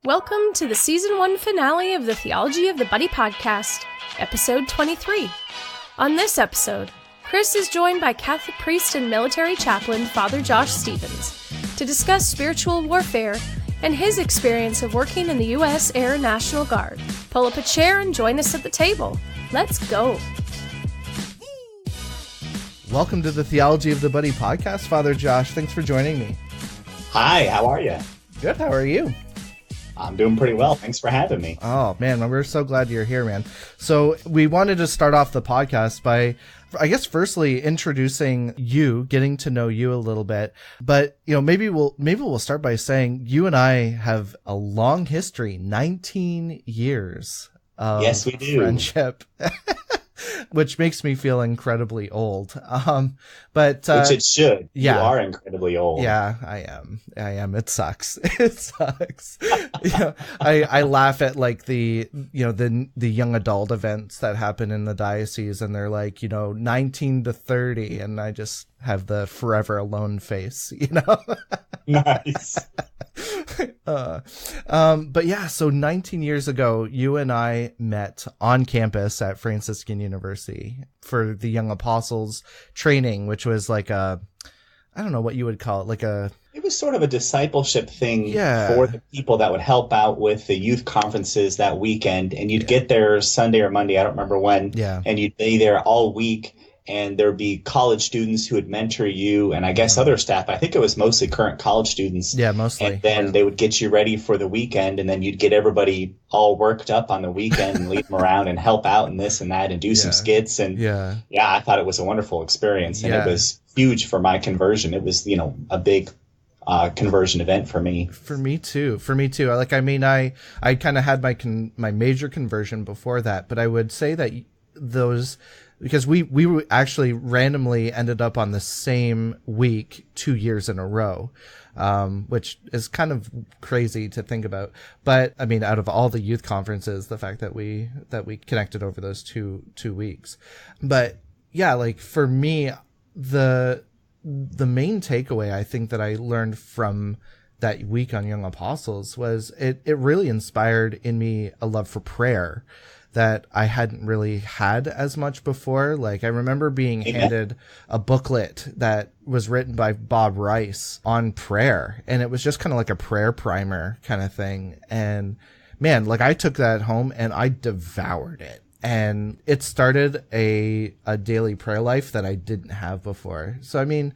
Welcome to the Season 1 finale of the Theology of the Buddy podcast, Episode 23. On this episode, Chris is joined by Catholic priest and military chaplain Father Josh Stevens to discuss spiritual warfare and his experience of working in the U.S. Air National Guard. Pull up a chair and join us at the table. Let's go. Welcome to the Theology of the Buddy podcast, Father Josh. Thanks for joining me. Hi, how are you? Good, how are you? I'm doing pretty well. Thanks for having me. Oh, man, we're so glad you're here, man. So we wanted to start off the podcast by, I guess, firstly introducing you, getting to know you a little bit. But, you know, maybe we'll start by saying you and I have a long history, 19 years of yes, we do. Friendship. Which makes me feel incredibly old. But which it should. Yeah. You are incredibly old. Yeah, I am. It sucks. It sucks. I laugh at like the young adult events that happen in the diocese, and they're like, 19 to 30, and I just have the forever alone face, Nice. But yeah, so 19 years ago, you and I met on campus at Franciscan University for the Young Apostles training, which was like I don't know what you would call it, It was sort of a discipleship thing Yeah. for the people that would help out with the youth conferences that weekend. And you'd get there Sunday or Monday, I don't remember when, Yeah. and you'd be there all week. And there'd be college students who would mentor you, and I guess other staff. I think it was mostly current college students. Yeah, mostly. And then they would get you ready for the weekend, and then you'd get everybody all worked up on the weekend and lead them around and help out and this and that and do some skits. And Yeah. I thought it was a wonderful experience, and Yeah. it was huge for my conversion. It was, a big conversion event for me. For me too. I kind of had my major conversion before that, but I would say that those, because we actually randomly ended up on the same week 2 years in a row, which is kind of crazy to think about. But I mean, out of all the youth conferences, the fact that we connected over those two weeks. But yeah, like for me, the main takeaway I think that I learned from that week on Young Apostles was it really inspired in me a love for prayer that I hadn't really had as much before. Like I remember being handed a booklet that was written by Bob Rice on prayer, and it was just kind of like a prayer primer kind of thing. And man, like I took that home and I devoured it. And it started a daily prayer life that I didn't have before. So, I mean,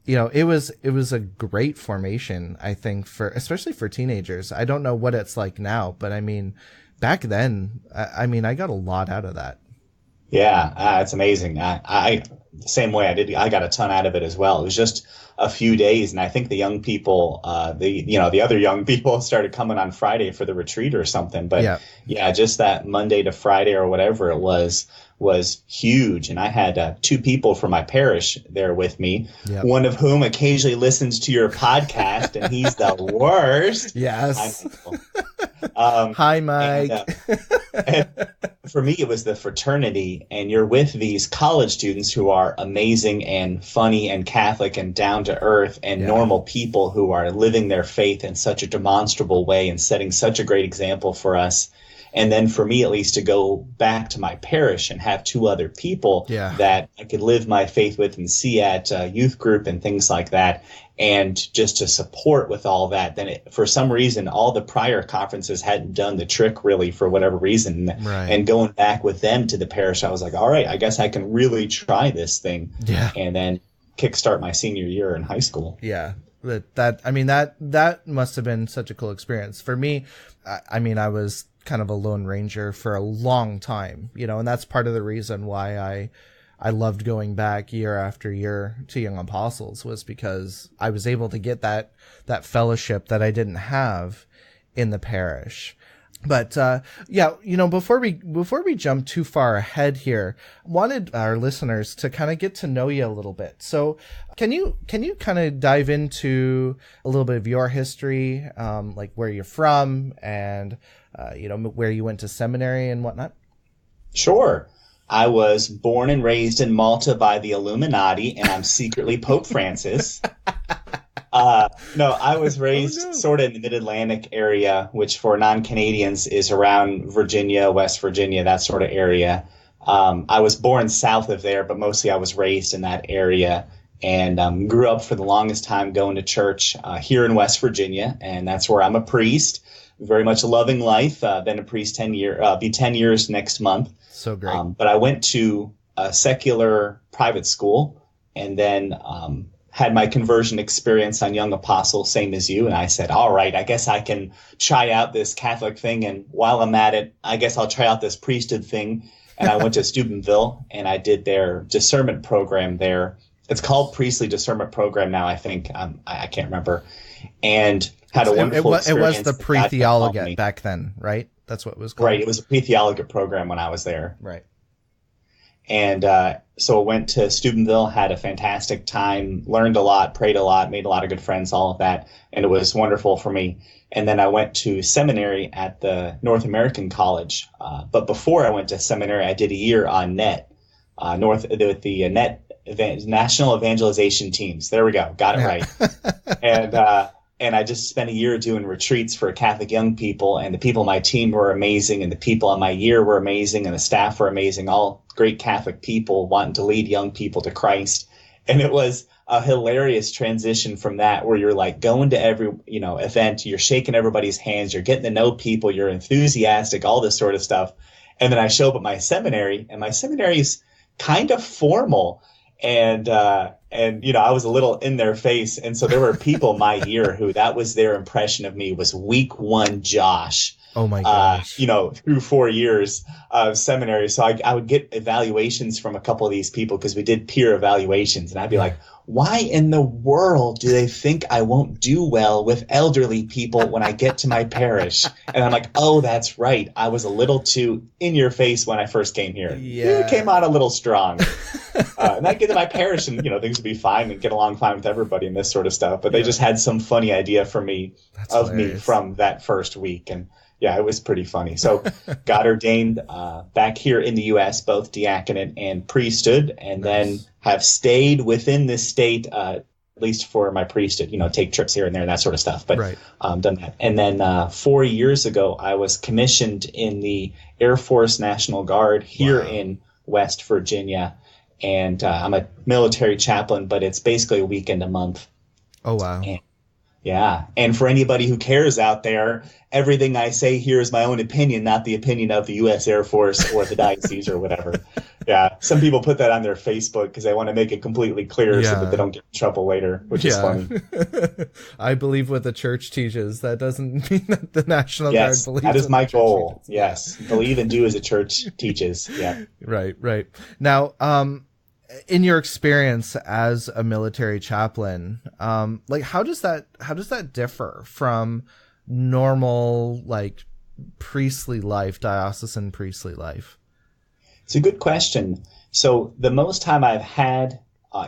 it was a great formation, I think, especially for teenagers. I don't know what it's like now, but I mean, back then, I got a lot out of that. Yeah, it's amazing. I the same way I got a ton out of it as well. It was just a few days, and I think the young people, the other young people started coming on Friday for the retreat or something. But just that Monday to Friday or whatever it was huge. And I had two people from my parish there with me, one of whom occasionally listens to your podcast, and he's the worst. Yes. Hi, Mike. And for me, it was the Fraternity, and you're with these college students who are amazing and funny and Catholic and down to earth and normal people who are living their faith in such a demonstrable way and setting such a great example for us. And then for me, at least, to go back to my parish and have two other people that I could live my faith with and see at youth group and things like that, and just to support with all that. Then for some reason, all the prior conferences hadn't done the trick really for whatever reason. Right. And going back with them to the parish, I was like, all right, I guess I can really try this thing. Yeah. And then kickstart my senior year in high school. Yeah. That must have been such a cool experience. For me, I was kind of a lone ranger for a long time, and that's part of the reason why I loved going back year after year to Young Apostles, was because I was able to get that fellowship that I didn't have in the parish. But before we jump too far ahead here, wanted our listeners to kind of get to know you a little bit. So can you kind of dive into a little bit of your history, like where you're from and where you went to seminary and whatnot? Sure. I was born and raised in Malta by the Illuminati, and I'm secretly Pope Francis. No, I was raised sort of in the Mid-Atlantic area, which for non-Canadians is around Virginia, West Virginia, that sort of area. I was born south of there, but mostly I was raised in that area, and grew up for the longest time going to church here in West Virginia, and that's where I'm a priest. Very much loving life. Been a priest 10 years next month. So great. But I went to a secular private school, and then had my conversion experience on Young Apostle, same as you. And I said, all right, I guess I can try out this Catholic thing. And while I'm at it, I guess I'll try out this priesthood thing. And I went to Steubenville, and I did their discernment program there. It's called Priestly Discernment Program now, I think. I can't remember. And had a wonderful experience. It was the pre-theologate back then, right? That's what it was called. Right. It was a pre-theologate program when I was there. Right. And so I went to Steubenville, had a fantastic time, learned a lot, prayed a lot, made a lot of good friends, all of that. And it was wonderful for me. And then I went to seminary at the North American College. But before I went to seminary, I did a year on NET, the NET National Evangelization Teams. There we go. Got it right. And I just spent a year doing retreats for Catholic young people, and the people on my team were amazing, and the people on my year were amazing, and the staff were amazing, all great Catholic people wanting to lead young people to Christ. And it was a hilarious transition from that, where you're like going to every, event, you're shaking everybody's hands, you're getting to know people, you're enthusiastic, all this sort of stuff. And then I show up at my seminary, and my seminary is kind of formal. And I was a little in their face. And so there were people my year who that was their impression of me was week one Josh. Oh my gosh. Through 4 years of seminary. So I would get evaluations from a couple of these people because we did peer evaluations. And I'd be like, why in the world do they think I won't do well with elderly people when I get to my parish? And I'm like, oh, that's right. I was a little too in your face when I first came here. Yeah. You came out a little strong. And I get to my parish and, things would be fine and get along fine with everybody and this sort of stuff. But they just had some funny idea for me me from that first week. And yeah, it was pretty funny. So got ordained back here in the U.S., both diaconate and priesthood, and then have stayed within this state, at least for my priesthood, take trips here and there and that sort of stuff. But done that. And then 4 years ago, I was commissioned in the Air Force National Guard here in West Virginia. And I'm a military chaplain, but it's basically a weekend a month. Oh, wow. And for anybody who cares out there, everything I say here is my own opinion, not the opinion of the U.S. Air Force or the diocese or whatever. Yeah, some people put that on their Facebook because they want to make it completely clear so that they don't get in trouble later, which is funny. I believe what the church teaches. That doesn't mean that the National Guard believes. That is my goal. Yes, believe and do as the church teaches. Yeah. Right. Now, in your experience as a military chaplain, how does that differ from normal, priestly life, diocesan priestly life? It's a good question. So the most time I've had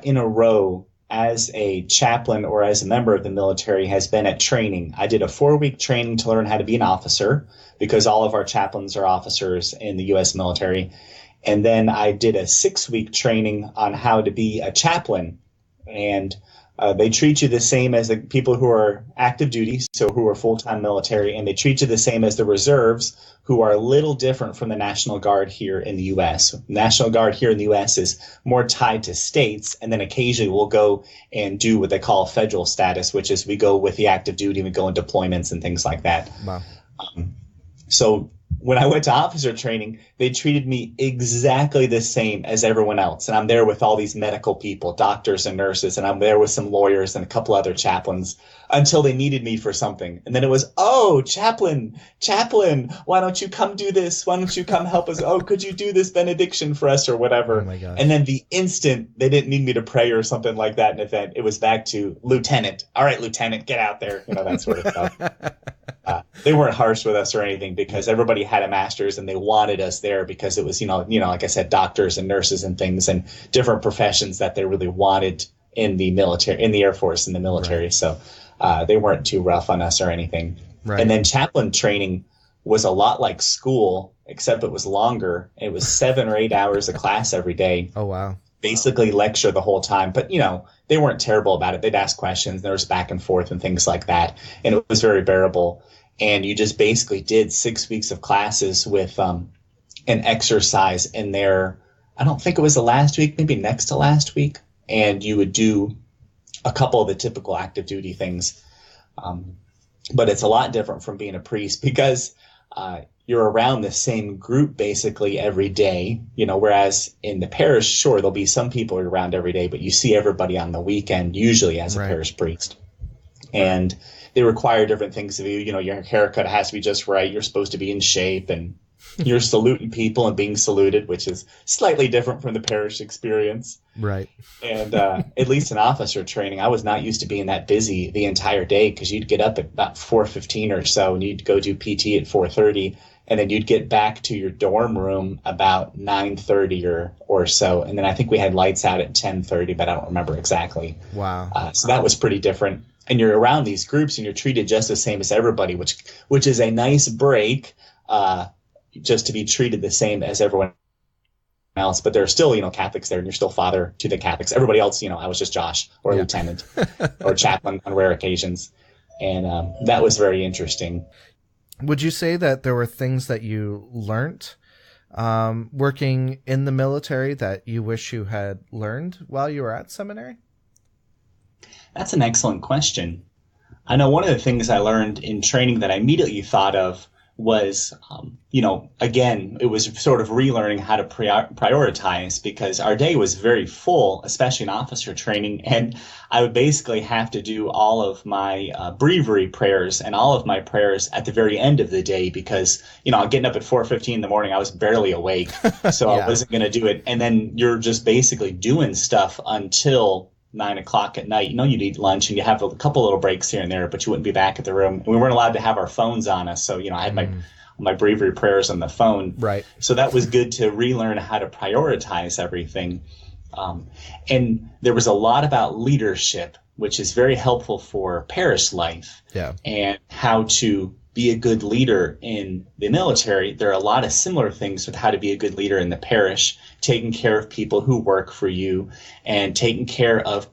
in a row as a chaplain or as a member of the military has been at training. I did a 4-week training to learn how to be an officer because all of our chaplains are officers in the U.S. military. And then I did a 6-week training on how to be a chaplain. And they treat you the same as the people who are active duty, so who are full-time military, and they treat you the same as the reserves, who are a little different from the National Guard here in the U.S. National Guard here in the U.S. is more tied to states, and then occasionally we'll go and do what they call federal status, which is we go with the active duty, we go in deployments and things like that. Wow. So when I went to officer training, they treated me exactly the same as everyone else. And I'm there with all these medical people, doctors and nurses, and I'm there with some lawyers and a couple other chaplains until they needed me for something. And then it was, oh, chaplain, why don't you come do this? Why don't you come help us? Oh, could you do this benediction for us or whatever? Oh my gosh. And then the instant they didn't need me to pray or something like that in an event, it was back to lieutenant. All right, lieutenant, get out there. That sort of stuff. They weren't harsh with us or anything because everybody had a master's and they wanted us there because it was, like I said, doctors and nurses and things and different professions that they really wanted in the military, in the Air Force, in the military. Right. So they weren't too rough on us or anything. Right. And then chaplain training was a lot like school, except it was longer. It was 7 or 8 hours of class every day. Oh, wow. Basically lecture the whole time. But, they weren't terrible about it. They'd ask questions. There was back and forth and things like that. And it was very bearable. And you just basically did 6 weeks of classes with an exercise in there. I don't think it was the last week, maybe next to last week. And you would do a couple of the typical active duty things. But it's a lot different from being a priest because you're around the same group basically every day, whereas in the parish, sure, there'll be some people you're around every day, but you see everybody on the weekend, usually as a parish priest. And they require different things of you. Your haircut has to be just right. You're supposed to be in shape, and you're saluting people and being saluted, which is slightly different from the parish experience. Right. And at least in officer training, I was not used to being that busy the entire day because you'd get up at about 4:15 or so, and you'd go do PT at 4:30, and then you'd get back to your dorm room about 9:30 or so. And then I think we had lights out at 10:30, but I don't remember exactly. Wow. So that was pretty different. And you're around these groups and you're treated just the same as everybody, which is a nice break, just to be treated the same as everyone else. But there are still, Catholics there, and you're still father to the Catholics. Everybody else, I was just Josh or lieutenant or chaplain on rare occasions. And that was very interesting. Would you say that there were things that you learned working in the military that you wish you had learned while you were at seminary? That's an excellent question. I know one of the things I learned in training that I immediately thought of was, again, it was sort of relearning how to prioritize because our day was very full, especially in officer training. And I would basically have to do all of my breviary prayers and all of my prayers at the very end of the day because, getting up at 4:15 in the morning, I was barely awake. So I wasn't going to do it. And then you're just basically doing stuff until 9 o'clock at night. You'd eat lunch and you have a couple little breaks here and there, but you wouldn't be back at the room. And we weren't allowed to have our phones on us. So, I had my breviary prayers on the phone. Right. So that was good to relearn how to prioritize everything. And there was a lot about leadership, which is very helpful for parish life. Yeah. And how to be a good leader in the military. There are a lot of similar things with how to be a good leader in the parish, taking care of people who work for you and taking care of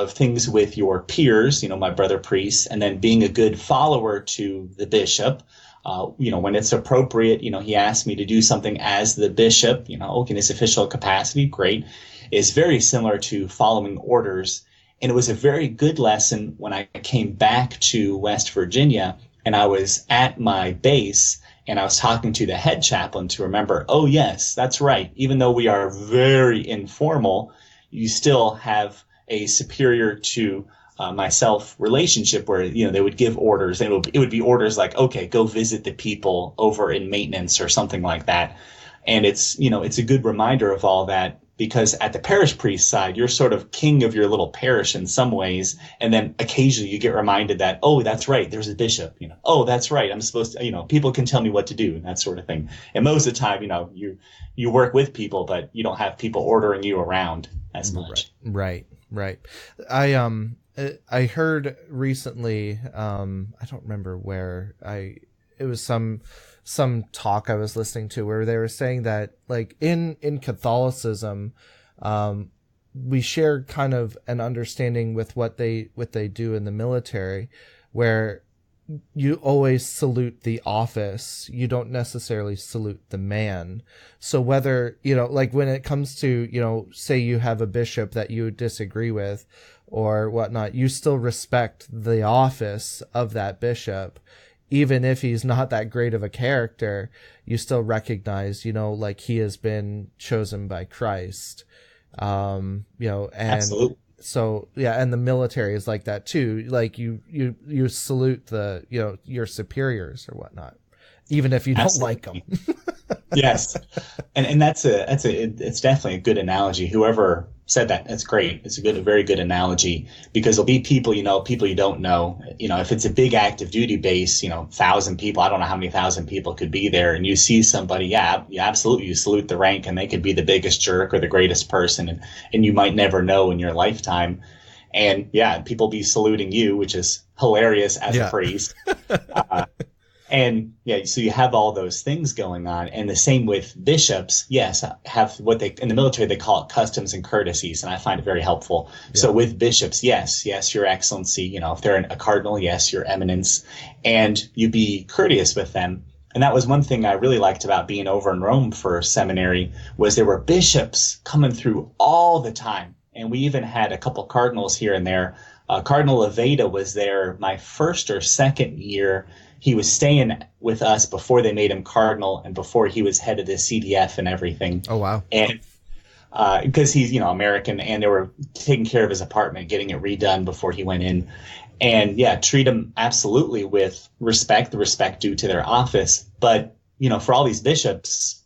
things with your peers, my brother priests, and then being a good follower to the bishop. When it's appropriate, he asked me to do something as the bishop, in his official capacity, great, is very similar to following orders. And it was a very good lesson when I came back to West Virginia and I was at my base and I was talking to the head chaplain to remember, oh, yes, that's right. Even though we are very informal, you still have a superior to myself relationship where, they would give orders and it would be orders like, okay, go visit the people over in maintenance or something like that. And it's a good reminder of all that because at the parish priest side, you're sort of king of your little parish in some ways. And then occasionally you get reminded that, oh, that's right, there's a bishop, oh, that's right, I'm supposed to, people can tell me what to do and that sort of thing. And most of the time, you work with people, but you don't have people ordering you around as much. Right. I heard recently, I don't remember where it was some talk I was listening to where they were saying that like in Catholicism, we share kind of an understanding with what they do in the military, where you always salute the office. You don't necessarily salute the man. So whether, like when it comes to, say you have a bishop that you disagree with or whatnot, you still respect the office of that bishop. Even if he's not that great of a character, you still recognize, like he has been chosen by Christ. And Absolutely. So, yeah. And the military is like that too. Like you salute your superiors or whatnot, even if you don't Absolutely. like them. Yes. And it's definitely a good analogy. Whoever said that, that's great. It's a very good analogy because there'll be people you don't know. If it's a big active duty base, 1,000 people, I don't know how many 1,000 people could be there, and you see somebody, absolutely, you salute the rank, and they could be the biggest jerk or the greatest person, and you might never know in your lifetime. And people be saluting you, which is hilarious as a priest. And yeah, so you have all those things going on. And the same with bishops, yes, have what they, in the military, they call it customs and courtesies. And I find it very helpful. Yeah. So with bishops, yes, your excellency, you know, if they're a cardinal, yes, your eminence, and you be courteous with them. And that was one thing I really liked about being over in Rome for seminary, was there were bishops coming through all the time. And we even had a couple cardinals here and there. Cardinal Aveda was there my first or second year. He was staying with us before they made him cardinal and before he was head of the CDF and everything. Oh, wow. And because he's, you know, American, and they were taking care of his apartment, getting it redone before he went in. And yeah, treat him absolutely with respect, the respect due to their office. But, you know, for all these bishops,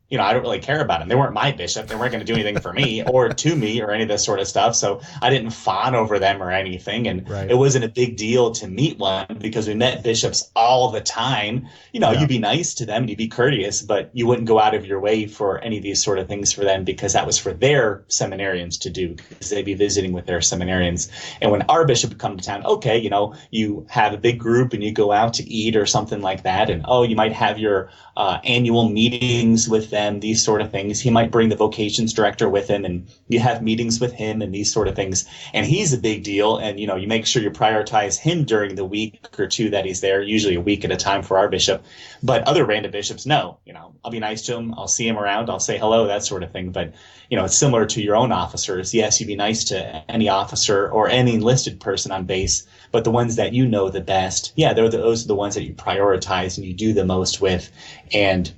you know, I don't really care about them. They weren't my bishop. They weren't going to do anything for me or to me or any of this sort of stuff. So I didn't fawn over them or anything. And It wasn't a big deal to meet one, because we met bishops all the time. You know, You'd be nice to them and you'd be courteous, but you wouldn't go out of your way for any of these sort of things for them, because that was for their seminarians to do, because they'd be visiting with their seminarians. And when our bishop would come to town, okay, you know, you have a big group and you go out to eat or something like that. And, you might have your annual meetings with them, these sort of things. He might bring the vocations director with him, and you have meetings with him and these sort of things. And he's a big deal. And, you know, you make sure you prioritize him during the week or two that he's there, usually a week at a time for our bishop. But other random bishops, no, you know, I'll be nice to him. I'll see him around. I'll say hello, that sort of thing. But, you know, it's similar to your own officers. Yes, you'd be nice to any officer or any enlisted person on base, but the ones that you know the best, those are the ones that you prioritize and you do the most with, and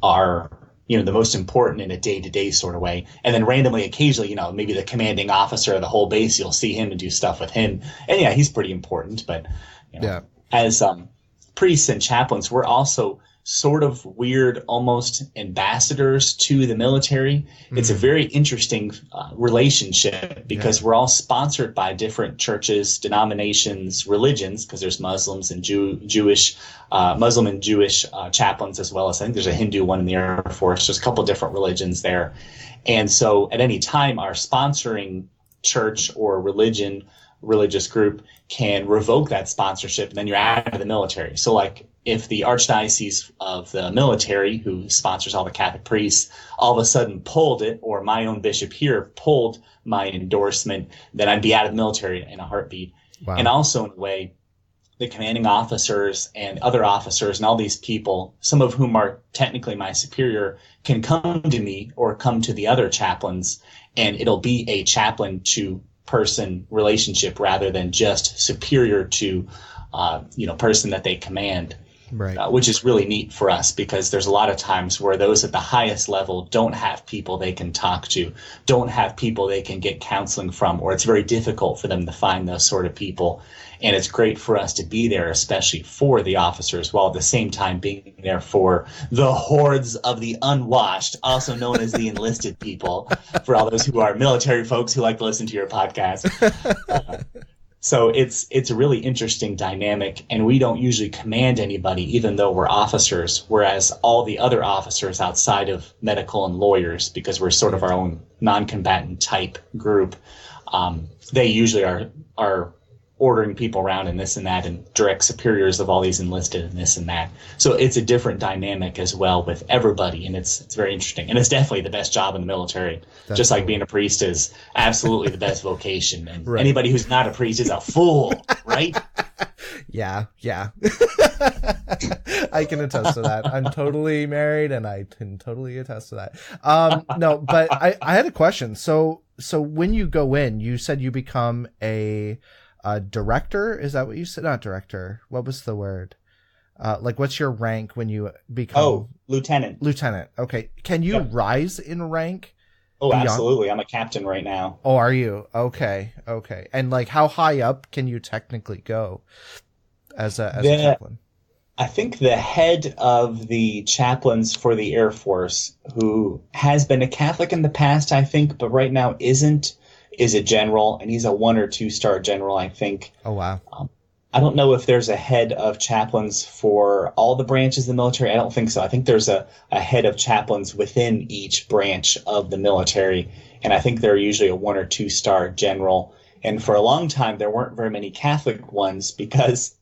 are, you know, the most important in a day-to-day sort of way. And then randomly, occasionally, you know, maybe the commanding officer of the whole base, you'll see him and do stuff with him. And yeah, he's pretty important. But, you know, as priests and chaplains, we're also sort of weird, almost ambassadors to the military. It's a very interesting relationship, because we're all sponsored by different churches, denominations, religions, because there's Muslims and Muslim and Jewish chaplains, as well as I think there's a Hindu one in the Air Force. There's a couple different religions there. And so at any time, our sponsoring church or religious group can revoke that sponsorship, and then you're out of the military. So like, if the Archdiocese of the military, who sponsors all the Catholic priests, all of a sudden pulled it, or my own bishop here pulled my endorsement, then I'd be out of the military in a heartbeat. Wow. And also, in a way, the commanding officers and other officers and all these people, some of whom are technically my superior, can come to me or come to the other chaplains, and it'll be a chaplain to person relationship rather than just superior to person that they command. Right. Which is really neat for us, because there's a lot of times where those at the highest level don't have people they can talk to, don't have people they can get counseling from, or it's very difficult for them to find those sort of people. And it's great for us to be there, especially for the officers, while at the same time being there for the hordes of the unwashed, also known as the enlisted people, for all those who are military folks who like to listen to your podcast. So it's a really interesting dynamic, and we don't usually command anybody, even though we're officers, whereas all the other officers outside of medical and lawyers, because we're sort of our own non-combatant type group, they usually are ordering people around and this and that, and direct superiors of all these enlisted and this and that. So it's a different dynamic as well with everybody, and it's very interesting. And it's definitely the best job in the military. That's just like being a priest is absolutely the best vocation. And anybody who's not a priest is a fool, right? Yeah. I can attest to that. I'm totally married, and I can totally attest to that. No, but I had a question. So when you go in, you said you become a director? Is that what you said? Not director. What was the word? Like, what's your rank when you become? Oh, lieutenant. Lieutenant. Okay. Can you rise in rank? Oh, beyond? Absolutely. I'm a captain right now. Oh, are you? Okay. And like, how high up can you technically go as a chaplain? I think the head of the chaplains for the Air Force, who has been a Catholic in the past, I think, but right now isn't, is a general, and he's a 1 or 2 star general, I think. Oh, wow. I don't know if there's a head of chaplains for all the branches of the military. I don't think so. I think there's a head of chaplains within each branch of the military, and I think they're usually a 1 or 2 star general. And for a long time, there weren't very many Catholic ones, because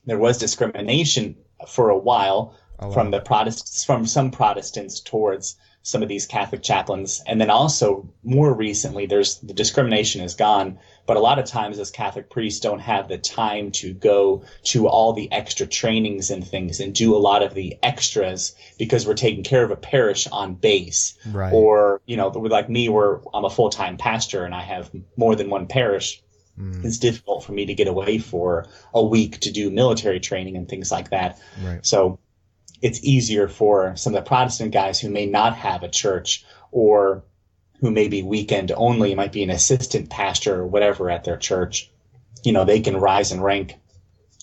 there was discrimination for a while Oh, wow. from the Protestants, from some Protestants towards some of these Catholic chaplains. And then also more recently, the discrimination is gone, but a lot of times as Catholic priests don't have the time to go to all the extra trainings and things and do a lot of the extras because we're taking care of a parish on base. Right. Or, like me, where I'm a full-time pastor and I have more than one parish. It's difficult for me to get away for a week to do military training and things like that. Right. So it's easier for some of the Protestant guys who may not have a church or who may be weekend only, might be an assistant pastor or whatever at their church. They can rise and rank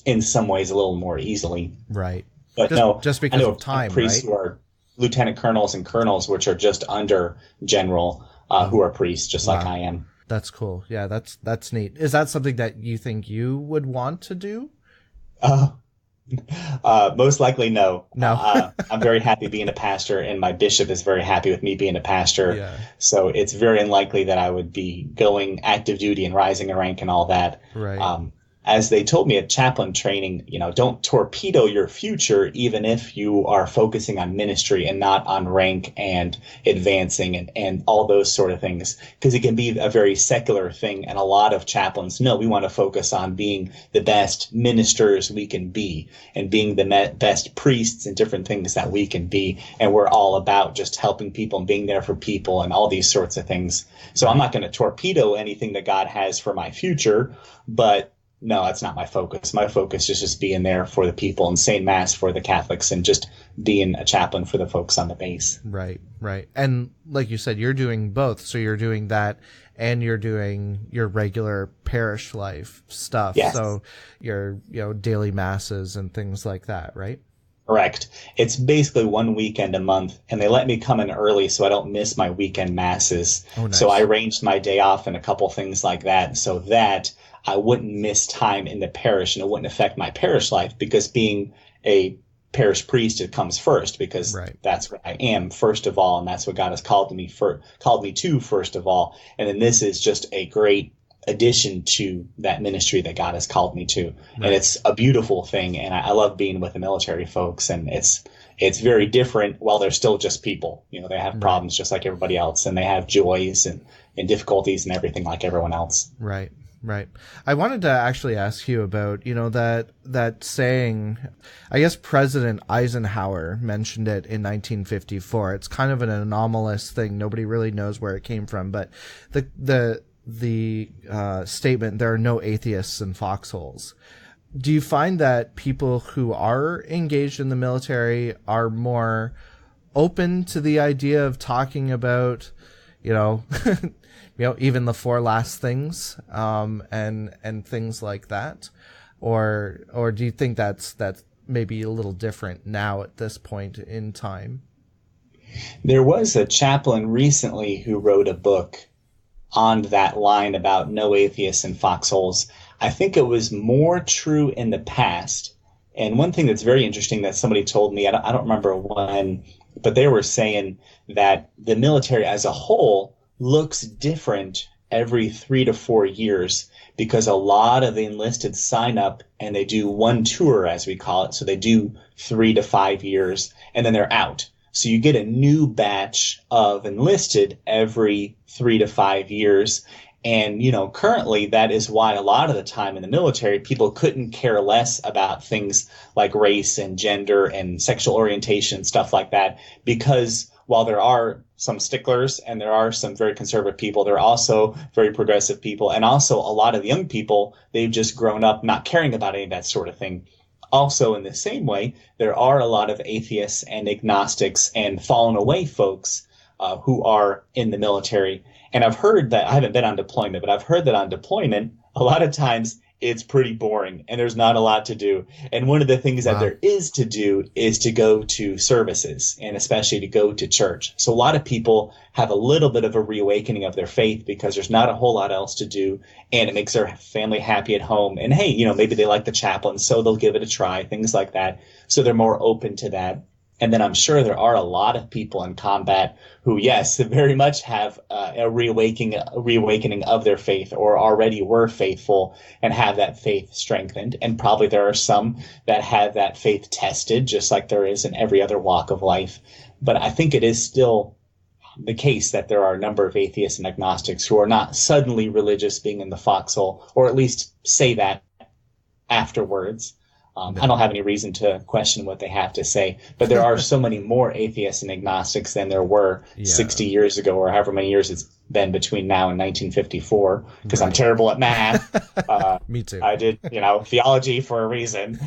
in some ways a little more easily. Right. But just because I know of time, priests right? who are lieutenant colonels and colonels, which are just under general, who are priests, just like I am. That's cool. Yeah, that's neat. Is that something that you think you would want to do? Most likely, no. No. I'm very happy being a pastor, and my bishop is very happy with me being a pastor. Yeah. So it's very unlikely that I would be going active duty and rising in rank and all that. Right. As they told me at chaplain training, don't torpedo your future, even if you are focusing on ministry and not on rank and advancing and all those sort of things, because it can be a very secular thing. And a lot of chaplains, no, we want to focus on being the best ministers we can be and being the best priests and different things that we can be. And we're all about just helping people and being there for people and all these sorts of things. So I'm not going to torpedo anything that God has for my future, but no, that's not my focus. My focus is just being there for the people and saying mass for the Catholics and just being a chaplain for the folks on the base. Right, right. And like you said, you're doing both. So you're doing that and you're doing your regular parish life stuff. Yes. So your, daily masses and things like that, right? Correct. It's basically one weekend a month, and they let me come in early so I don't miss my weekend masses. Oh, nice. So I arranged my day off and a couple things like that so that I wouldn't miss time in the parish and it wouldn't affect my parish life, because being a parish priest, it comes first, because that's what I am first of all, and that's what God has called me to first of all. And then this is just a great addition to that ministry that God has called me to. Right. And it's a beautiful thing. And I love being with the military folks, and it's very different while they're still just people. They have problems just like everybody else, and they have joys and difficulties and everything like everyone else. Right. Right. I wanted to actually ask you about, that saying, I guess President Eisenhower mentioned it in 1954. It's kind of an anomalous thing. Nobody really knows where it came from, but the statement, there are no atheists in foxholes. Do you find that people who are engaged in the military are more open to the idea of talking about, even the four last things, and things like that, or do you think that's maybe a little different now at this point in time? There was a chaplain recently who wrote a book on that line about no atheists in foxholes. I think it was more true in the past. And one thing that's very interesting that somebody told me, I don't remember when, but they were saying that the military as a whole looks different every 3 to 4 years, because a lot of the enlisted sign up and they do one tour, as we call it. So they do 3 to 5 years and then they're out. So you get a new batch of enlisted every 3 to 5 years. And, currently that is why a lot of the time in the military, people couldn't care less about things like race and gender and sexual orientation, stuff like that, because while there are some sticklers and there are some very conservative people, there are also very progressive people. And also a lot of the young people, they've just grown up not caring about any of that sort of thing. Also, in the same way, there are a lot of atheists and agnostics and fallen away folks who are in the military. And I've heard that, I haven't been on deployment, but I've heard that on deployment, a lot of times it's pretty boring and there's not a lot to do. And one of the things that there is to do is to go to services, and especially to go to church. So a lot of people have a little bit of a reawakening of their faith because there's not a whole lot else to do, and it makes their family happy at home. And hey, maybe they like the chaplain, so they'll give it a try, things like that. So they're more open to that. And then I'm sure there are a lot of people in combat who, yes, very much have a reawakening of their faith, or already were faithful and have that faith strengthened. And probably there are some that have that faith tested, just like there is in every other walk of life. But I think it is still the case that there are a number of atheists and agnostics who are not suddenly religious, being in the foxhole, or at least say that afterwards. I don't have any reason to question what they have to say, but there are so many more atheists and agnostics than there were 60 years ago, or however many years it's been between now and 1954, because I'm terrible at math. Me too. I did, theology for a reason.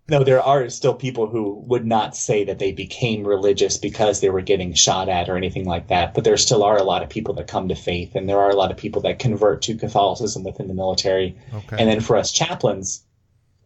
No, there are still people who would not say that they became religious because they were getting shot at or anything like that. But there still are a lot of people that come to faith, and there are a lot of people that convert to Catholicism within the military. Okay. And then for us chaplains,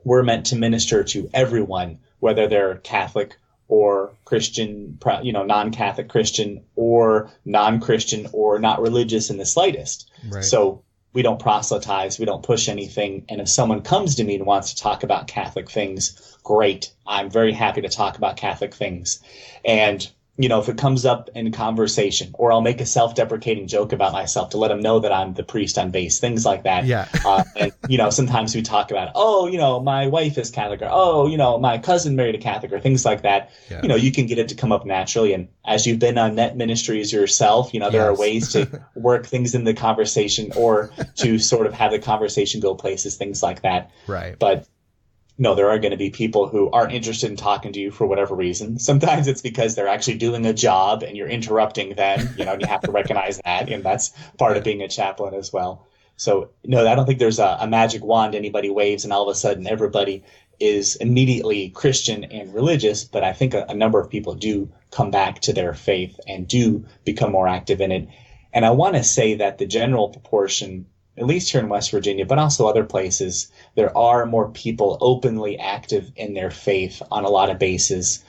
we're meant to minister to everyone, whether they're Catholic or Christian, non-Catholic Christian, or non-Christian, or not religious in the slightest. Right. So we don't proselytize, we don't push anything. And if someone comes to me and wants to talk about Catholic things, great. I'm very happy to talk about Catholic things. And if it comes up in conversation, or I'll make a self-deprecating joke about myself to let them know that I'm the priest on base, things like that. Yeah. And, sometimes we talk about, my wife is Catholic, or, my cousin married a Catholic, or things like that. Yeah. You can get it to come up naturally. And as you've been on net ministries yourself, there are ways to work things in the conversation, or to sort of have the conversation go places, things like that. Right. But no, there are going to be people who aren't interested in talking to you for whatever reason. Sometimes it's because they're actually doing a job and you're interrupting them, and you have to recognize that. And that's part of being a chaplain as well. So, no, I don't think there's a magic wand anybody waves and all of a sudden everybody is immediately Christian and religious. But I think a number of people do come back to their faith and do become more active in it. And I want to say that the general proportion, at least here in West Virginia, but also other places, there are more people openly active in their faith on a lot of bases,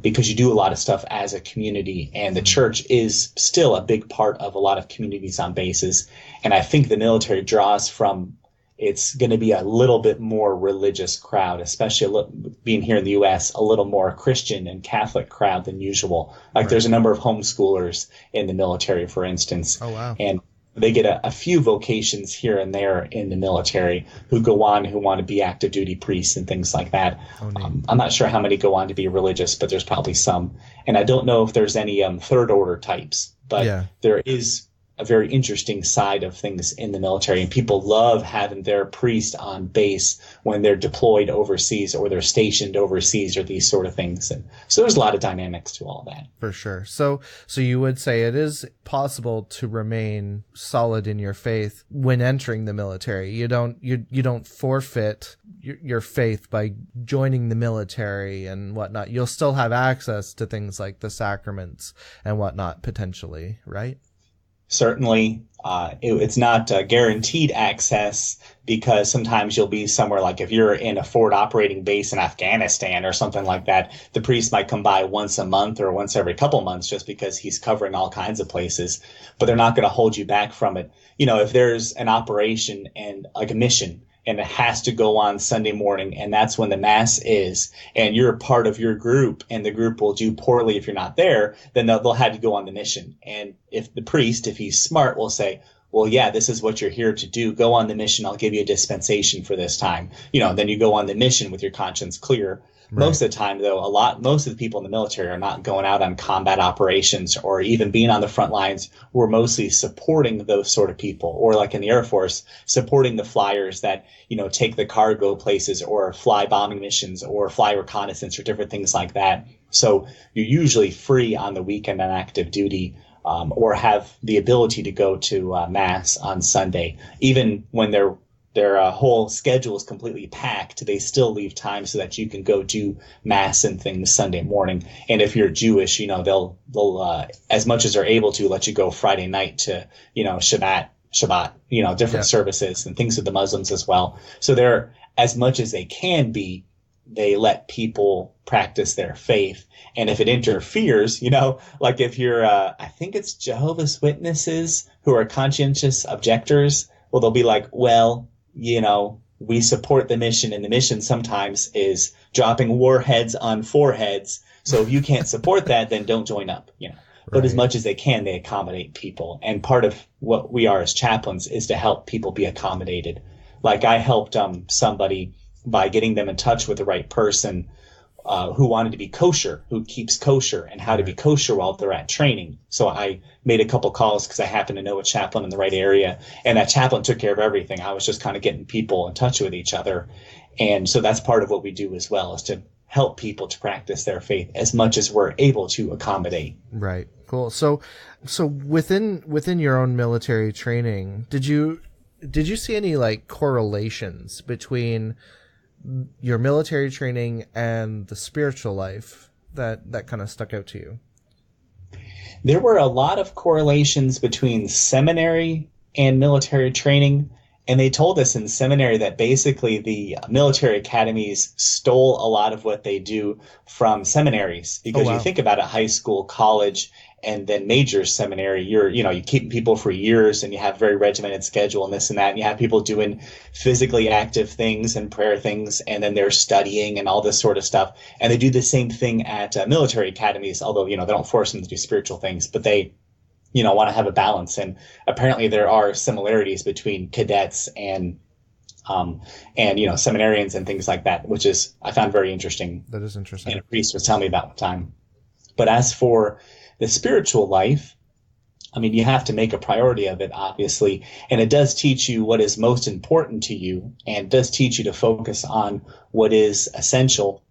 because you do a lot of stuff as a community, and the church is still a big part of a lot of communities on bases. And I think the military draws from, it's going to be a little bit more religious crowd, especially being here in the U.S., a little more Christian and Catholic crowd than usual. Like There's a number of homeschoolers in the military, for instance. Oh, wow. And they get a few vocations here and there in the military, who go on, who want to be active duty priests and things like that. Oh, I'm not sure how many go on to be religious, but there's probably some. And I don't know if there's any third order types, but there is a very interesting side of things in the military, and people love having their priest on base when they're deployed overseas or they're stationed overseas, or these sort of things. And so there's a lot of dynamics to all that. For sure. So you would say it is possible to remain solid in your faith when entering the military. You don't forfeit your faith by joining the military and whatnot. You'll still have access to things like the sacraments and whatnot, potentially, right? Certainly, it's not guaranteed access, because sometimes you'll be somewhere, like if you're in a forward operating base in Afghanistan or something like that, the priest might come by once a month or once every couple months, just because he's covering all kinds of places, but they're not going to hold you back from it. If there's an operation and like a mission, and it has to go on Sunday morning, and that's when the mass is, and you're a part of your group, and the group will do poorly if you're not there, then they'll have to go on the mission. And if the priest, if he's smart, will say, well, yeah, this is what you're here to do. Go on the mission. I'll give you a dispensation for this time. Then you go on the mission with your conscience clear. Right. Most of the time, though, most of the people in the military are not going out on combat operations or even being on the front lines. We're mostly supporting those sort of people, or like in the Air Force, supporting the flyers that, take the cargo places, or fly bombing missions, or fly reconnaissance, or different things like that. So you're usually free on the weekend on active duty, or have the ability to go to Mass on Sunday. Even when their whole schedule is completely packed, they still leave time so that you can go do Mass and things Sunday morning. And if you're Jewish, they'll as much as they're able to, let you go Friday night to, Shabbat, different services and things with the Muslims as well. So they're, as much as they can be, they let people practice their faith. And if it interferes, like if you're, I think it's Jehovah's Witnesses who are conscientious objectors, they'll be like, well, we support the mission, and the mission sometimes is dropping warheads on foreheads. So if you can't support that, then don't join up, you know. But as much as they can, they accommodate people. And part of what we are as chaplains is to help people be accommodated. Like I helped somebody by getting them in touch with the right person who wanted to be kosher, who keeps kosher, and how to be kosher while they're at training. So I made a couple calls because I happened to know a chaplain in the right area, and that chaplain took care of everything. I was just kind of getting people in touch with each other. And so that's part of what we do as well, is to help people to practice their faith as much as we're able to accommodate. Right. Cool. So within your own military training, did you see any like correlations between your military training and the spiritual life that kind of stuck out to you? There were a lot of correlations between seminary and military training. And they told us in seminary that basically the military academies stole a lot of what they do from seminaries. Because you think about it, high school, college, and then major seminary, you keep people for years and you have a very regimented schedule and this and that. And you have people doing physically active things and prayer things, and then they're studying and all this sort of stuff. And they do the same thing at military academies, although, they don't force them to do spiritual things, but they want to have a balance. And apparently there are similarities between cadets and seminarians and things like that, which is, I found very interesting. That is interesting. And a priest was telling me about one time. But as for the spiritual life, I mean, you have to make a priority of it, obviously. And it does teach you what is most important to you, and does teach you to focus on what is essential.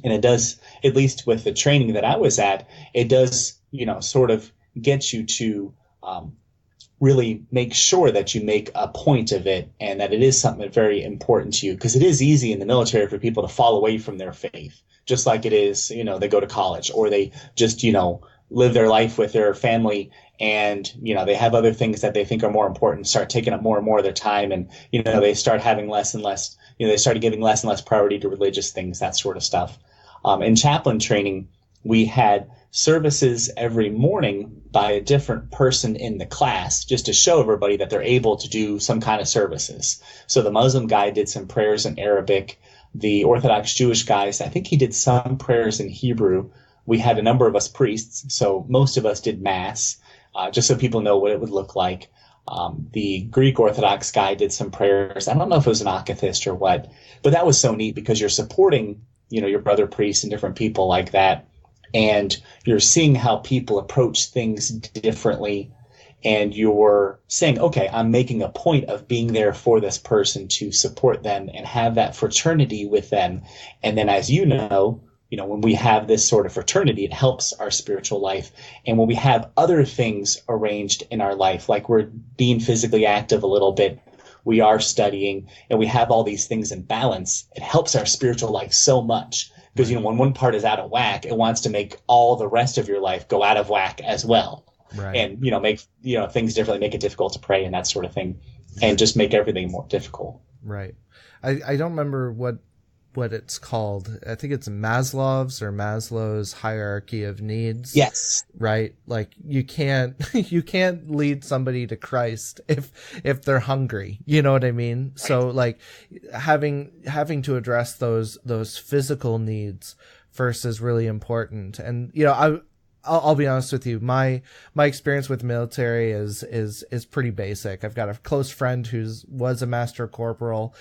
And it does, at least with the training that I was at, it does, sort of get you to really make sure that you make a point of it, and that it is something very important to you. Because it is easy in the military for people to fall away from their faith, just like it is, they go to college, or they just, live their life with their family, and, they have other things that they think are more important, start taking up more and more of their time. And, they start having less and less, they started giving less and less priority to religious things, that sort of stuff. In chaplain training, we had services every morning by a different person in the class, just to show everybody that they're able to do some kind of services. So the Muslim guy did some prayers in Arabic. The Orthodox Jewish guys, I think he did some prayers in Hebrew. We had a number of us priests, so most of us did Mass, just so people know what it would look like. The Greek Orthodox guy did some prayers. I don't know if it was an atheist or what, but that was so neat because you're supporting, your brother priests and different people like that. And you're seeing how people approach things differently. And you're saying, okay, I'm making a point of being there for this person to support them and have that fraternity with them. And then, as when we have this sort of fraternity, it helps our spiritual life. And when we have other things arranged in our life, like we're being physically active a little bit, we are studying, and we have all these things in balance, it helps our spiritual life so much. Because, when one part is out of whack, it wants to make all the rest of your life go out of whack as well. Right. And, make, things differently, make it difficult to pray and that sort of thing, and just make everything more difficult. Right. I don't remember what it's called. I think it's Maslow's hierarchy of needs. Yes. Right. Like you can't lead somebody to Christ if they're hungry. You know what I mean? Right. So like having to address those physical needs first is really important. And I'll be honest with you. My experience with military is pretty basic. I've got a close friend was a master corporal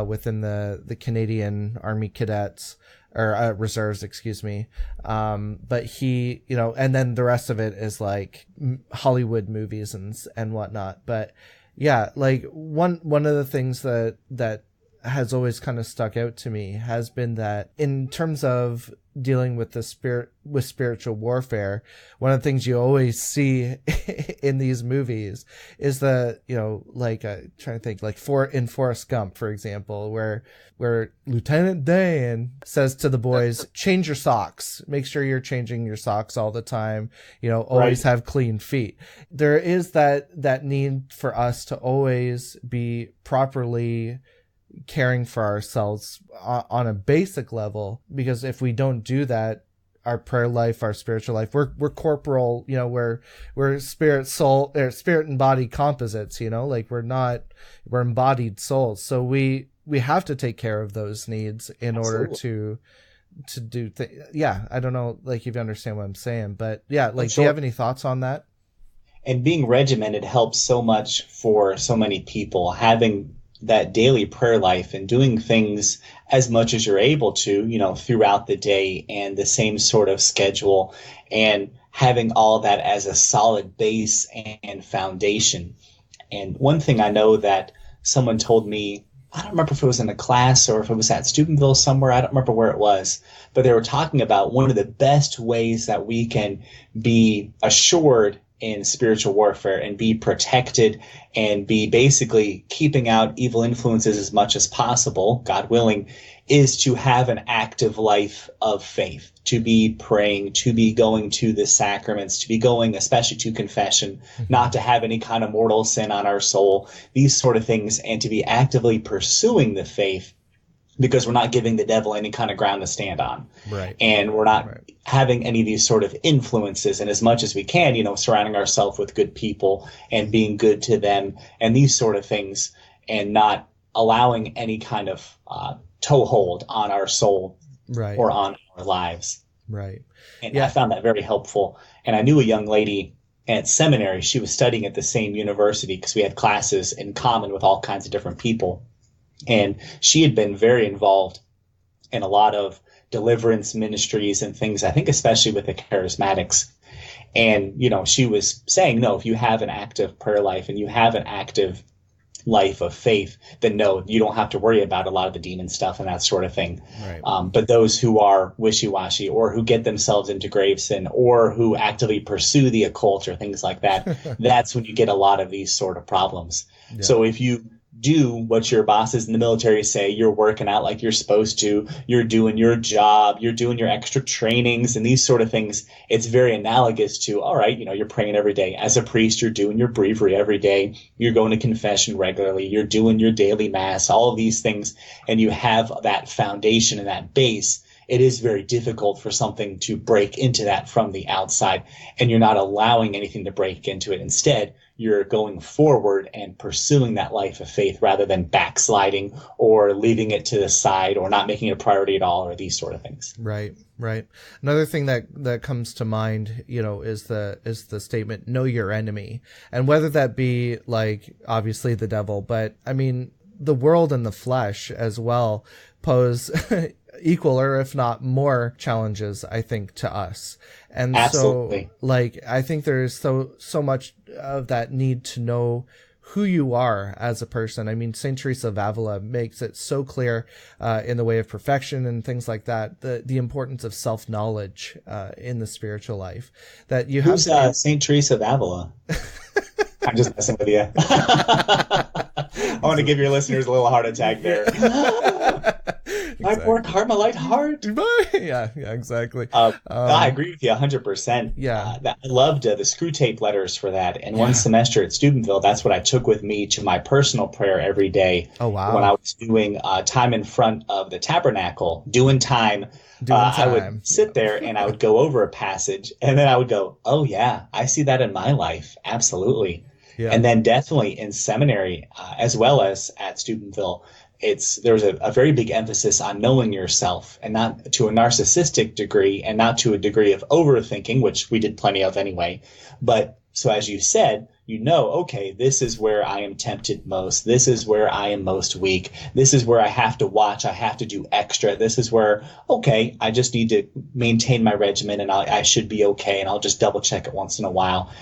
within the Canadian Army Cadets or reserves, excuse me. But he, and then the rest of it is like Hollywood movies and whatnot. But yeah, like one of the things that has always kind of stuck out to me has been that in terms of dealing with spiritual warfare, one of the things you always see in these movies is trying to think, like in Forrest Gump, for example, where Lieutenant Dan says to the boys, change your socks, make sure you're changing your socks all the time, always have clean feet. There is that need for us to always be properly caring for ourselves on a basic level, because if we don't do that, our prayer life, our spiritual life, we're corporal, we're spirit, soul, or spirit and body composites, like we're embodied souls. So we we have to take care of those needs in order to do yeah, I don't know, like, if you understand what I'm saying, but yeah, like, do you have any thoughts on that? And being regimented helps so much for so many people. Having that daily prayer life and doing things as much as you're able to, you know, throughout the day, and the same sort of schedule, and having all that as a solid base and foundation. And one thing I know that someone told me, I don't remember if it was in a class or if it was at Steubenville somewhere, I don't remember where it was, but they were talking about one of the best ways that we can be assured in spiritual warfare and be protected and be basically keeping out evil influences as much as possible, God willing, is to have an active life of faith, to be praying, to be going to the sacraments, to be going especially to confession, not to have any kind of mortal sin on our soul, these sort of things, and to be actively pursuing the faith, because we're not giving the devil any kind of ground to stand on. Right. And we're not having any of these sort of influences. And as much as we can, you know, surrounding ourselves with good people and being good to them and these sort of things, and not allowing any kind of toehold on our soul or on our lives. Right. And I found that very helpful. And I knew a young lady at seminary. She was studying at the same university because we had classes in common with all kinds of different people. And she had been very involved in a lot of deliverance ministries and things, I think especially with the charismatics. And, you know, she was saying, no, if you have an active prayer life and you have an active life of faith, then no, you don't have to worry about a lot of the demon stuff and that sort of thing. Right. But those who are wishy-washy, or who get themselves into grave sin, or who actively pursue the occult or things like that, that's when you get a lot of these sort of problems. Yeah. So if you do what your bosses in the military say, you're working out like you're supposed to, you're doing your job, you're doing your extra trainings and these sort of things, it's very analogous to, all right, you know, you're praying every day. As a priest, you're doing your breviary every day, you're going to confession regularly, you're doing your daily mass, all of these things, and you have that foundation and that base. It is very difficult for something to break into that from the outside, and you're not allowing anything to break into it. Instead, you're going forward and pursuing that life of faith rather than backsliding or leaving it to the side or not making it a priority at all, or these sort of things. Right, right. Another thing that comes to mind, you know, is the statement, know your enemy. And whether that be, like, obviously the devil, but I mean, the world and the flesh as well pose equal, or if not more, challenges, I think, to us. And Absolutely. So, like, I think there's so much of that need to know who you are as a person. I mean, St. Teresa of Avila makes it so clear in the way of perfection and things like that, the importance of self-knowledge in the spiritual life. That you have. Who's St. Teresa of Avila? I'm just messing with you. I want to give your listeners a little heart attack there. I've worked hard, my life hard. Yeah, exactly. I agree with you 100%. Yeah. I loved the Screwtape Letters for that. And one semester at Steubenville, that's what I took with me to my personal prayer every day. Oh, wow. When I was doing time in front of the tabernacle, doing time. I would sit there and I would go over a passage, and then I would go, oh, yeah, I see that in my life. Absolutely. Yeah. And then definitely in seminary, as well as at Steubenville, there's a very big emphasis on knowing yourself, and not to a narcissistic degree and not to a degree of overthinking, which we did plenty of anyway. But so as you said, you know, okay, this is where I am tempted most. This is where I am most weak. This is where I have to watch. I have to do extra. This is where, okay, I just need to maintain my regimen and I should be okay. And I'll just double check it once in a while.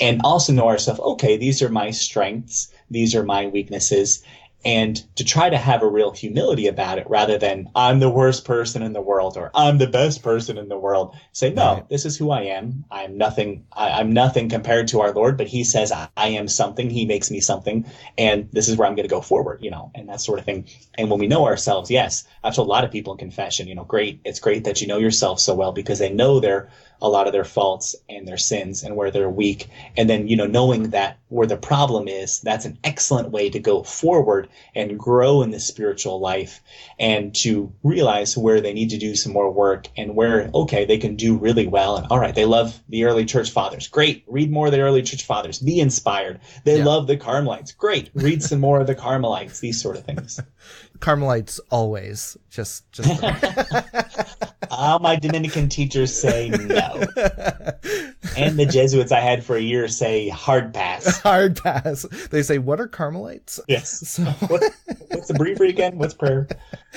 And also know ourselves, okay, these are my strengths. These are my weaknesses. And to try to have a real humility about it, rather than I'm the worst person in the world or I'm the best person in the world. Say, no, This is who I am. I'm nothing. I'm nothing compared to our Lord, but he says I am something. He makes me something. And this is where I'm going to go forward, you know, and that sort of thing. And when we know ourselves, yes, I've told a lot of people in confession, you know, great. It's great that you know yourself so well, because they know their a lot of their faults and their sins and where they're weak. And then, knowing that where the problem is, that's an excellent way to go forward and grow in the spiritual life and to realize where they need to do some more work and where, okay, they can do really well. And all right, they love the early church fathers. Great. Read more of the early church fathers. Be inspired. They love the Carmelites. Great. Read some more of the Carmelites, these sort of things. Carmelites always just my Dominican teachers say no. And the Jesuits I had for a year say hard pass. Hard pass. They say, what are Carmelites? Yes. So What's the breviary again? What's prayer?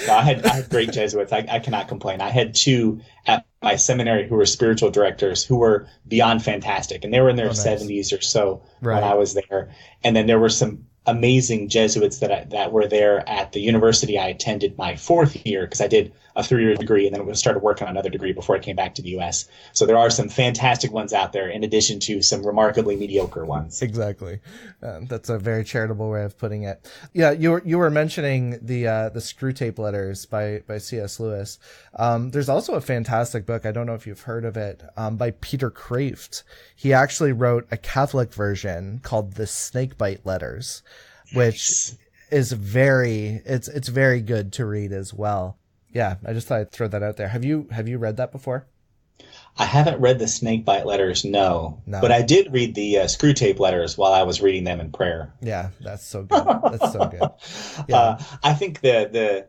No, I had great Jesuits. I cannot complain. I had two at my seminary who were spiritual directors who were beyond fantastic. And they were in their 70s or so when I was there. And then there were some amazing Jesuits that were there at the university I attended my fourth year, because I did a 3-year degree and then started working on another degree before I came back to the U.S. So there are some fantastic ones out there in addition to some remarkably mediocre ones. Exactly. That's a very charitable way of putting it. Yeah, you were mentioning the Screwtape Letters by C.S. Lewis. There's also a fantastic book, I don't know if you've heard of it, by Peter Kreeft. He actually wrote a Catholic version called the Snakebite Letters, which is it's very good to read as well. Yeah, I just thought I'd throw that out there. Have you read that before? I haven't read the Snakebite Letters, no. But I did read the Screwtape Letters while I was reading them in prayer. Yeah, that's so good. That's so good. Yeah. I think the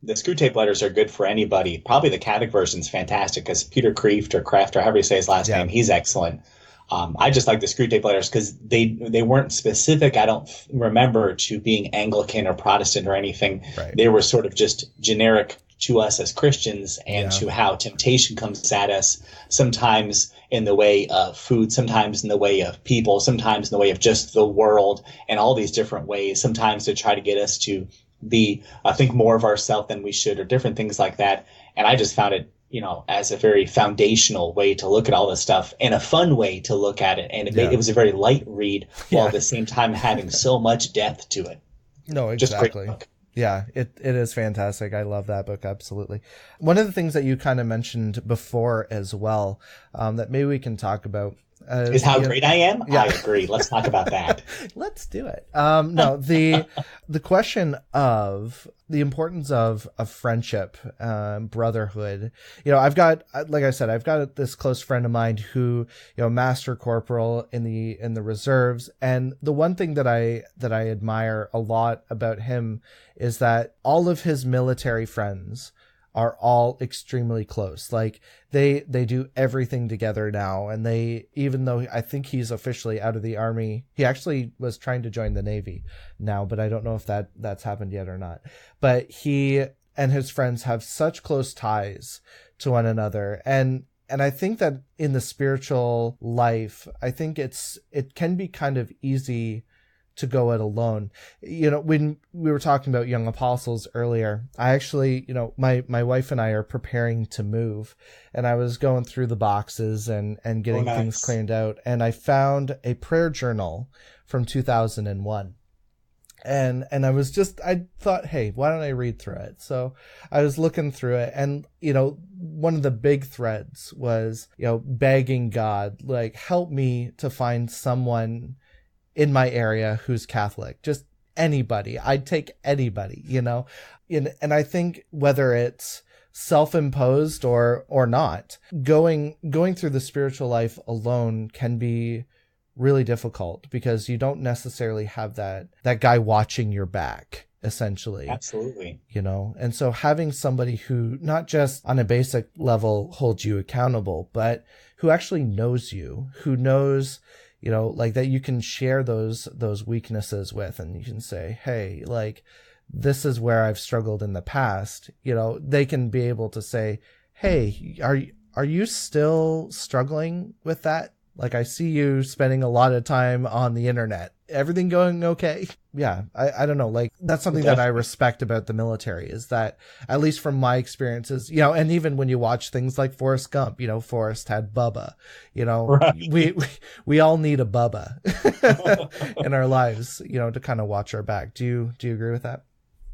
Screwtape Letters are good for anybody. Probably the Catholic version's fantastic because Peter Kreeft or Kraft or however you say his last name, he's excellent. I just like the Screwtape Letters because they weren't specific, I don't remember, to being Anglican or Protestant or anything. Right. They were sort of just generic to us as Christians and to how temptation comes at us, sometimes in the way of food, sometimes in the way of people, sometimes in the way of just the world and all these different ways, sometimes to try to get us to be, think more of ourselves than we should or different things like that. And I just found it, as a very foundational way to look at all this stuff and a fun way to look at it. And it was a very light read while at the same time having so much depth to it. No, exactly. Just great book. Yeah, it is fantastic. I love that book. Absolutely. One of the things that you kind of mentioned before as well, that maybe we can talk about is how great I am. Yeah. I agree. Let's talk about that. Let's do it. No, the question of the importance of friendship, brotherhood. I've got, like I said, I've got this close friend of mine who, master corporal in the reserves. And the one thing that I admire a lot about him is that all of his military friends are all extremely close. Like they do everything together now. And even though I think he's officially out of the army, he actually was trying to join the Navy now, but I don't know if that's happened yet or not. But he and his friends have such close ties to one another. And I think that in the spiritual life, I think it can be kind of easy to go it alone. When we were talking about young apostles earlier, I actually, my wife and I are preparing to move, and I was going through the boxes and getting things cleaned out, and I found a prayer journal from 2001. And I thought, hey, why don't I read through it? So I was looking through it, and, one of the big threads was, begging God, like, help me to find someone in my area who's Catholic, just anybody. I'd take anybody, and I think whether it's self-imposed or not, going through the spiritual life alone can be really difficult because you don't necessarily have that guy watching your back, essentially. Absolutely. And so having somebody who not just on a basic level holds you accountable, but who actually knows you, who knows, like that you can share those weaknesses with, and you can say, hey, like, this is where I've struggled in the past. They can be able to say, hey, are you still struggling with that? Like, I see you spending a lot of time on the internet. Everything going okay? Yeah, I don't know. Like, that's something that I respect about the military is that, at least from my experiences, and even when you watch things like Forrest Gump, Forrest had Bubba, right. we all need a Bubba in our lives, to kind of watch our back. Do you agree with that?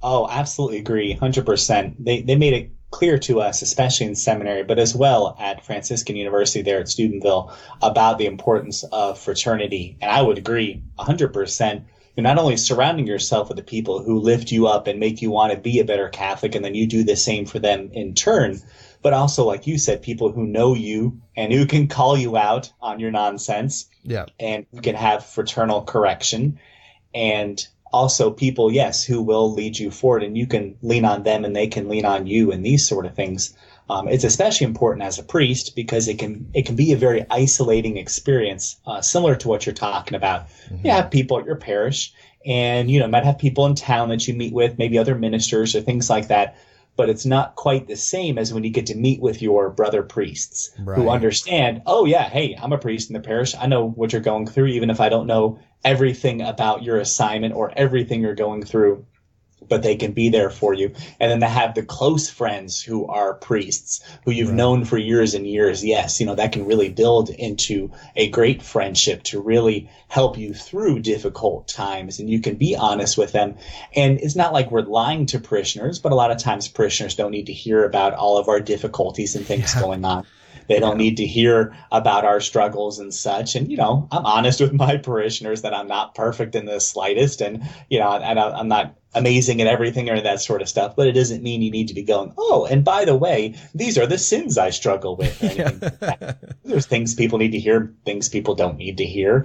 Oh, absolutely agree. 100%. They made it clear to us, especially in seminary, but as well at Franciscan University there at Steubenville, about the importance of fraternity. And I would agree 100%. You're not only surrounding yourself with the people who lift you up and make you want to be a better Catholic, and then you do the same for them in turn, but also, like you said, people who know you and who can call you out on your nonsense, and who can have fraternal correction, and also people, yes, who will lead you forward, and you can lean on them and they can lean on you, and these sort of things. It's especially important as a priest because it can be a very isolating experience, similar to what you're talking about. You have people at your parish, and might have people in town that you meet with, maybe other ministers or things like that. But it's not quite the same as when you get to meet with your brother priests who understand, oh yeah, hey, I'm a priest in the parish. I know what you're going through, even if I don't know everything about your assignment or everything you're going through. But they can be there for you. And then to have the close friends who are priests, who you've known for years and years, yes, that can really build into a great friendship to really help you through difficult times. And you can be honest with them. And it's not like we're lying to parishioners, but a lot of times parishioners don't need to hear about all of our difficulties and things going on. They don't need to hear about our struggles and such. And, I'm honest with my parishioners that I'm not perfect in the slightest. And, I'm not amazing at everything or that sort of stuff. But it doesn't mean you need to be going, oh, and by the way, these are the sins I struggle with. Or anything like that. There's things people need to hear, things people don't need to hear.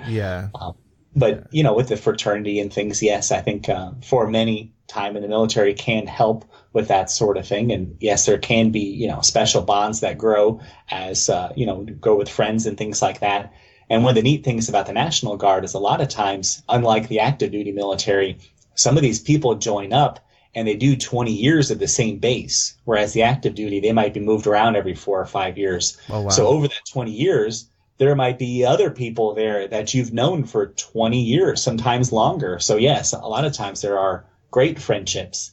But, with the fraternity and things, yes, I think for many, time in the military can help with that sort of thing. And yes, there can be, special bonds that grow as, grow with friends and things like that. And one of the neat things about the National Guard is a lot of times, unlike the active duty military, some of these people join up and they do 20 years at the same base, whereas the active duty, they might be moved around every 4 or 5 years. Oh, wow. So over that 20 years, there might be other people there that you've known for 20 years, sometimes longer. So yes, a lot of times there are great friendships.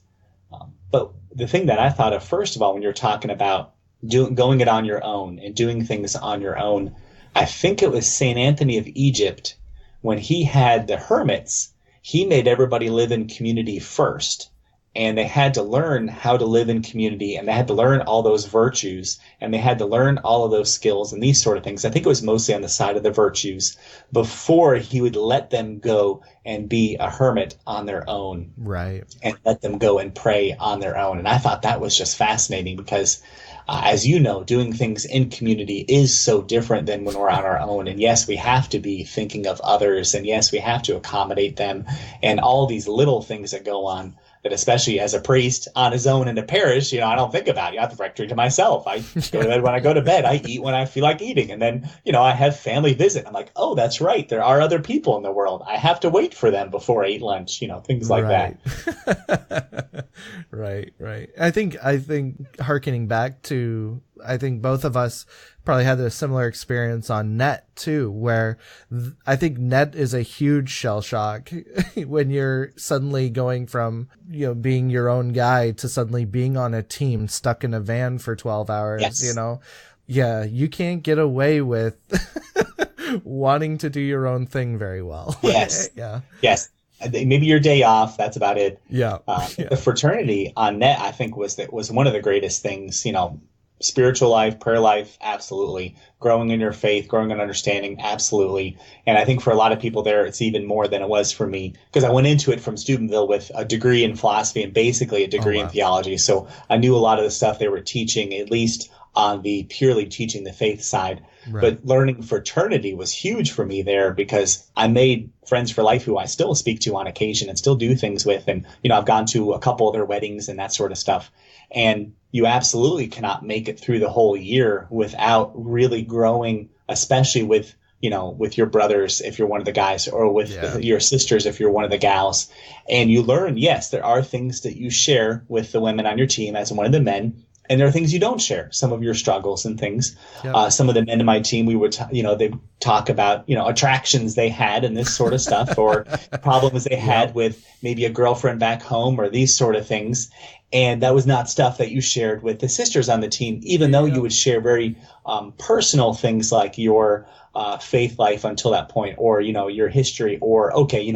But the thing that I thought of, first of all, when you're talking about going it on your own and doing things on your own, I think it was St. Anthony of Egypt, when he had the hermits, he made everybody live in community first. And they had to learn how to live in community, and they had to learn all those virtues, and they had to learn all of those skills and these sort of things. I think it was mostly on the side of the virtues before he would let them go and be a hermit on their own. Right. And let them go and pray on their own. And I thought that was just fascinating because, as you know, doing things in community is so different than when we're on our own. And yes, we have to be thinking of others, and yes, we have to accommodate them, and all these little things that go on. That especially as a priest on his own in a parish, I don't think about it. I have the rectory to myself. I go to bed when I go to bed. I eat when I feel like eating. And then, I have family visit. I'm like, oh, that's right. There are other people in the world. I have to wait for them before I eat lunch, things like that. Right. I think hearkening back to, I think both of us probably had a similar experience on net too, where I think net is a huge shell shock when you're suddenly going from, being your own guy to suddenly being on a team stuck in a van for 12 hours, yes. Yeah, you can't get away with wanting to do your own thing very well. Yes. Yes. Maybe your day off. That's about it. Yeah. The fraternity on net, I think was one of the greatest things, spiritual life, prayer life, absolutely. Growing in your faith, growing in understanding, absolutely. And I think for a lot of people there, it's even more than it was for me, because I went into it from Steubenville with a degree in philosophy and basically a degree in theology. So I knew a lot of the stuff they were teaching, at least on the purely teaching the faith side. Right. But learning fraternity was huge for me there, because I made friends for life who I still speak to on occasion and still do things with. And, I've gone to a couple of their weddings and that sort of stuff. And you absolutely cannot make it through the whole year without really growing, especially with your brothers, if you're one of the guys, or with your sisters, if you're one of the gals. And you learn, yes, there are things that you share with the women on your team as one of the men. And there are things you don't share, some of your struggles and things. Yep. Some of the men in my team, we would, they talk about, attractions they had and this sort of stuff, or problems they had with maybe a girlfriend back home or these sort of things. And that was not stuff that you shared with the sisters on the team, even though you would share very personal things like your faith life until that point, or, your history, or,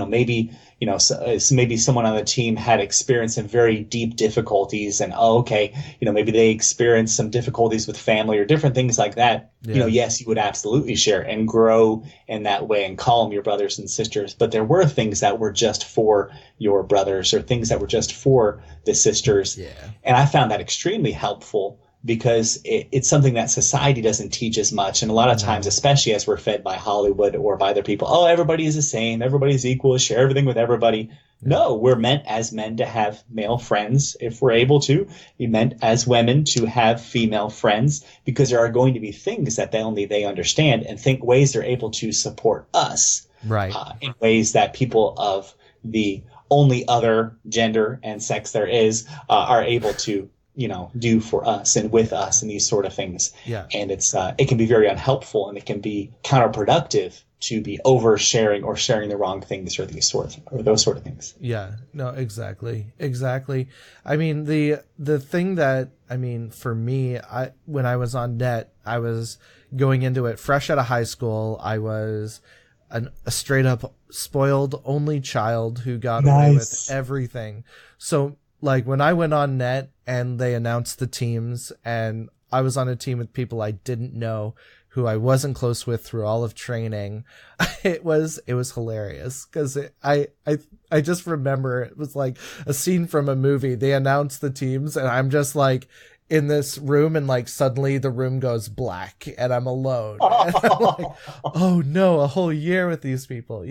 maybe, maybe someone on the team had experienced some very deep difficulties, and, maybe they experienced some difficulties with family or different things like that. Yeah. Yes, you would absolutely share and grow in that way and call them your brothers and sisters. But there were things that were just for your brothers, or things that were just for the sisters. Yeah. And I found that extremely helpful, because it's something that society doesn't teach as much. And a lot of times, especially as we're fed by Hollywood or by other people, everybody is the same, everybody's equal, share everything with everybody. No, we're meant as men to have male friends if we're able to. We're meant as women to have female friends, because there are going to be things that only they understand, and think ways they're able to support us. Right. In ways that people of the only other gender and sex there is are able to do for us and with us, and these sort of things. Yeah. And it can be very unhelpful, and it can be counterproductive to be oversharing or sharing the wrong things, or those sort of things. Yeah, no, exactly. I mean, the thing that, for me, when I was on net, I was going into it fresh out of high school. I was a straight up spoiled only child who got away with everything. So, like, when I went on net and they announced the teams, and I was on a team with people I didn't know, who I wasn't close with through all of training, it was hilarious, because I just remember it was like a scene from a movie. They announced the teams, and I'm just like in this room, and like suddenly the room goes black and I'm alone. And I'm like, oh no, a whole year with these people,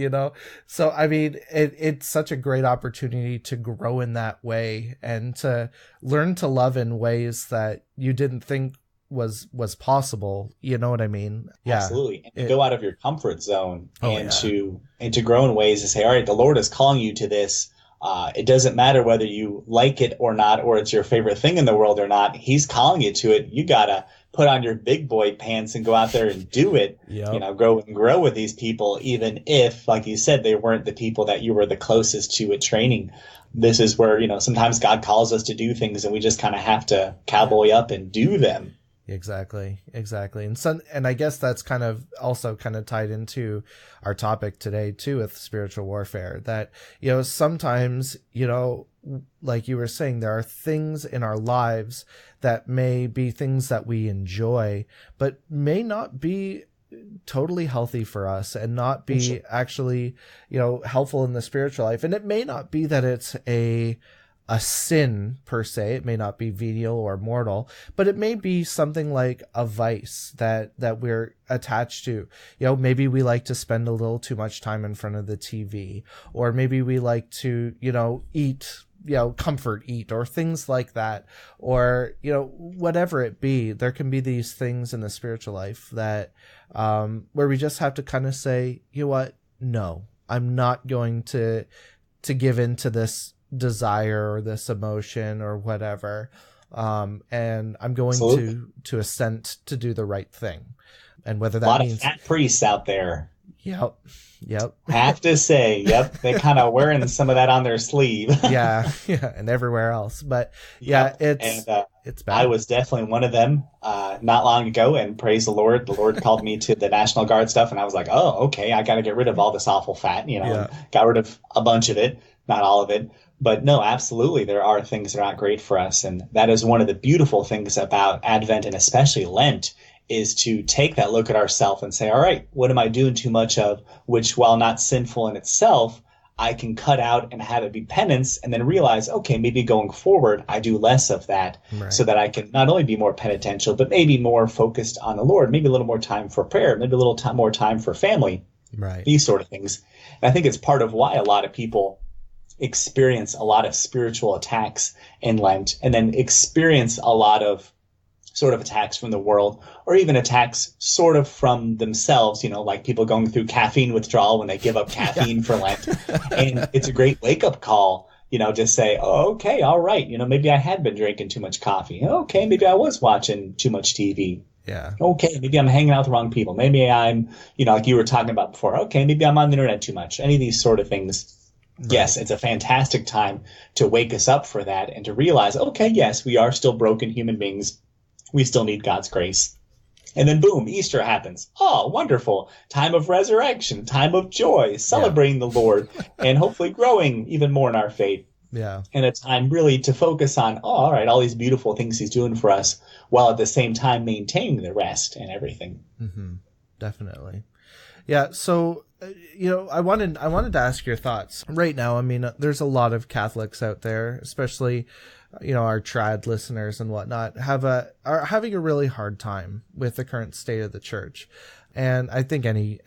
So it's such a great opportunity to grow in that way, and to learn to love in ways that you didn't think was possible. You know what I mean? Yeah, absolutely. And to go out of your comfort zone, to grow in ways to say, all right, the Lord is calling you to this. It doesn't matter whether you like it or not, or it's your favorite thing in the world or not. He's calling you to it. You gotta put on your big boy pants and go out there and do it. Yep. Grow with these people, even if, like you said, they weren't the people that you were the closest to at training. This is where, sometimes God calls us to do things, and we just kind of have to cowboy up and do them. Exactly. And I guess that's kind of also kind of tied into our topic today too, with spiritual warfare, that, sometimes, like you were saying, there are things in our lives that may be things that we enjoy, but may not be totally healthy for us, and not be actually, helpful in the spiritual life. And it may not be that it's a sin per se. It may not be venial or mortal, but it may be something like a vice that we're attached to. Maybe we like to spend a little too much time in front of the TV, or maybe we like to, eat, comfort eat, or things like that, or, whatever it be. There can be these things in the spiritual life that, where we just have to kind of say, you know what? No, I'm not going to give in to this desire or this emotion or whatever, and I'm going to assent to do the right thing. And whether that means a lot of fat priests out there. Yep. Have to say, they kind of wearing some of that on their sleeve. yeah, and everywhere else. But it's bad. I was definitely one of them not long ago, and praise the Lord. The Lord called me to the National Guard stuff, and I was like, oh, okay, I got to get rid of all this awful fat, got rid of a bunch of it, not all of it. But no, absolutely, there are things that are not great for us. And that is one of the beautiful things about Advent, and especially Lent, is to take that look at ourselves and say, all right, what am I doing too much of, which, while not sinful in itself, I can cut out and have it be penance, and then realize, okay, maybe going forward, I do less of that, so that I can not only be more penitential, but maybe more focused on the Lord, maybe a little more time for prayer, maybe a little more time for family, these sort of things. And I think it's part of why a lot of people experience a lot of spiritual attacks in Lent, and then experience a lot of sort of attacks from the world, or even attacks sort of from themselves, like people going through caffeine withdrawal when they give up caffeine for Lent. And it's a great wake-up call, to say, oh, okay, all right, maybe I had been drinking too much coffee. Okay, maybe I was watching too much TV. Yeah. Okay, maybe I'm hanging out with the wrong people. Maybe I'm, like you were talking about before, okay, maybe I'm on the internet too much. Any of these sort of things. Right. Yes, it's a fantastic time to wake us up for that and to realize, okay, yes, we are still broken human beings. We still need God's grace. And then boom, Easter happens. Oh, wonderful. Time of resurrection, time of joy, celebrating the Lord, and hopefully growing even more in our faith. Yeah. And a time really to focus on, oh, all right, all these beautiful things he's doing for us, while at the same time maintaining the rest and everything. Mm-hmm. Definitely. Yeah. So, I wanted to ask your thoughts right now. I mean, there's a lot of Catholics out there, especially, our trad listeners and whatnot, are having a really hard time with the current state of the church. And I think any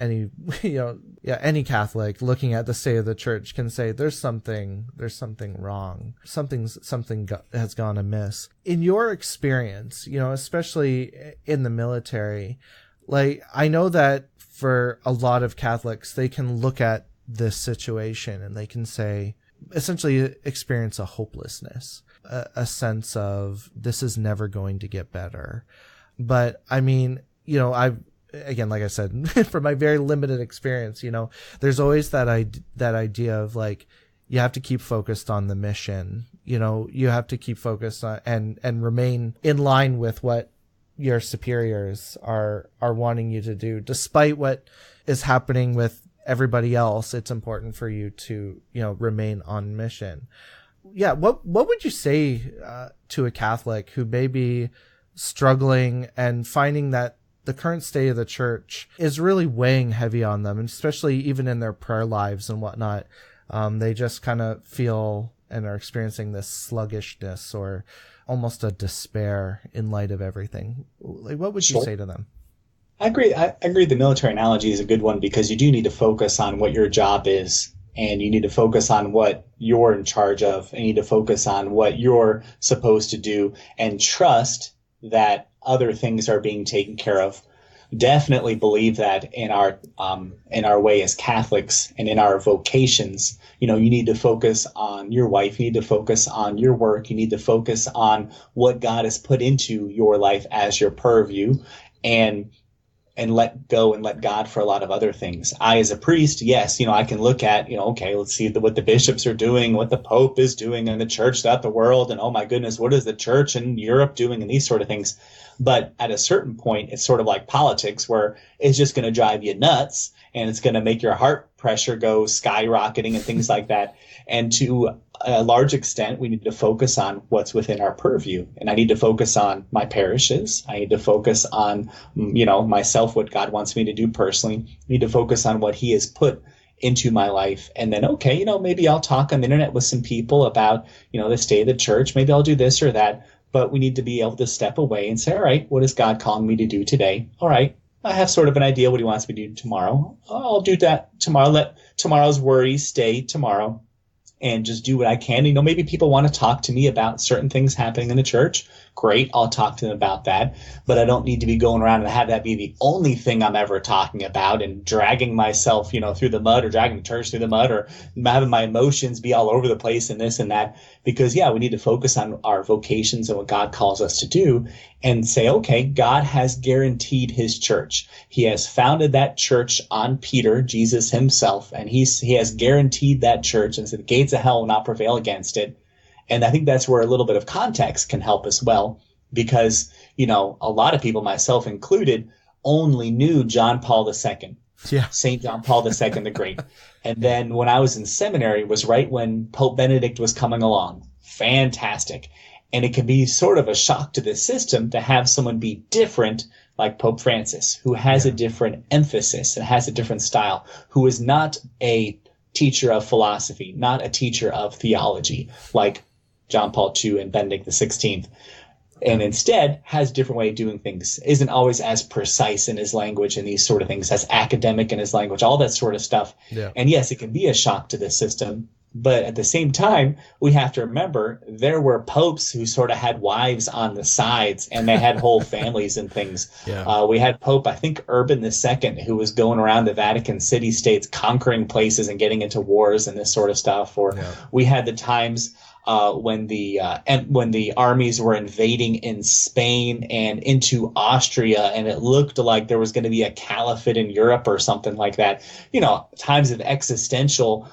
Catholic looking at the state of the church can say there's something wrong. Something has gone amiss. In your experience, especially in the military, like, I know that for a lot of Catholics, they can look at this situation and they can say, essentially experience a hopelessness, a sense of this is never going to get better. But I mean, again, like I said, from my very limited experience, there's always that idea of like, you have to keep focused on the mission. You have to keep focused on and remain in line with what your superiors are wanting you to do, despite what is happening with everybody else. It's important for you to, remain on mission. Yeah. What would you say to a Catholic who may be struggling and finding that the current state of the church is really weighing heavy on them, and especially even in their prayer lives and whatnot? They just kind of feel and are experiencing this sluggishness or almost a despair in light of everything. Like, what would you say to them? I agree. I agree. The military analogy is a good one, because you do need to focus on what your job is, and you need to focus on what you're in charge of, and you need to focus on what you're supposed to do, and trust that other things are being taken care of. Definitely believe that in our way as Catholics and in our vocations, you need to focus on your wife, you need to focus on your work, you need to focus on what God has put into your life as your purview, and let go and let God for a lot of other things. I, as a priest, yes, I can look at, okay, let's see what the bishops are doing, what the Pope is doing in the church throughout the world, and oh my goodness, what is the church in Europe doing, and these sort of things. But at a certain point, it's sort of like politics, where it's just going to drive you nuts, and it's going to make your heart pressure go skyrocketing and things like that. And to a large extent, we need to focus on what's within our purview. And I need to focus on my parishes. I need to focus on, myself, what God wants me to do personally. I need to focus on what he has put into my life. And then, okay, maybe I'll talk on the internet with some people about, the state of the church. Maybe I'll do this or that. But we need to be able to step away and say, all right, what is God calling me to do today? All right, I have sort of an idea what he wants me to do tomorrow. I'll do that tomorrow. Let tomorrow's worries stay tomorrow, and just do what I can. Maybe people want to talk to me about certain things happening in the church. Great, I'll talk to them about that. But I don't need to be going around and have that be the only thing I'm ever talking about, and dragging myself, through the mud, or dragging the church through the mud, or having my emotions be all over the place and this and that. Because, we need to focus on our vocations and what God calls us to do, and say, okay, God has guaranteed his church. He has founded that church on Peter, Jesus himself, and he has guaranteed that church, and so the gates of hell will not prevail against it. And I think that's where a little bit of context can help as well, because, a lot of people, myself included, only knew John Paul II. Yeah. St. John Paul II the Great. And then when I was in seminary was right when Pope Benedict was coming along. Fantastic. And it can be sort of a shock to the system to have someone be different, like Pope Francis, who has a different emphasis and has a different style, who is not a teacher of philosophy, not a teacher of theology, like John Paul II and Benedict XVI, and instead has a different way of doing things, isn't always as precise in his language and these sort of things, as academic in his language, all that sort of stuff. Yeah. And yes, it can be a shock to the system, but at the same time, we have to remember there were popes who sort of had wives on the sides, and they had whole families and things. Yeah. We had Pope, I think, Urban II, who was going around the Vatican City states, conquering places and getting into wars and this sort of stuff. Or we had the times when the armies were invading in Spain and into Austria, and it looked like there was going to be a caliphate in Europe or something like that. Times of existential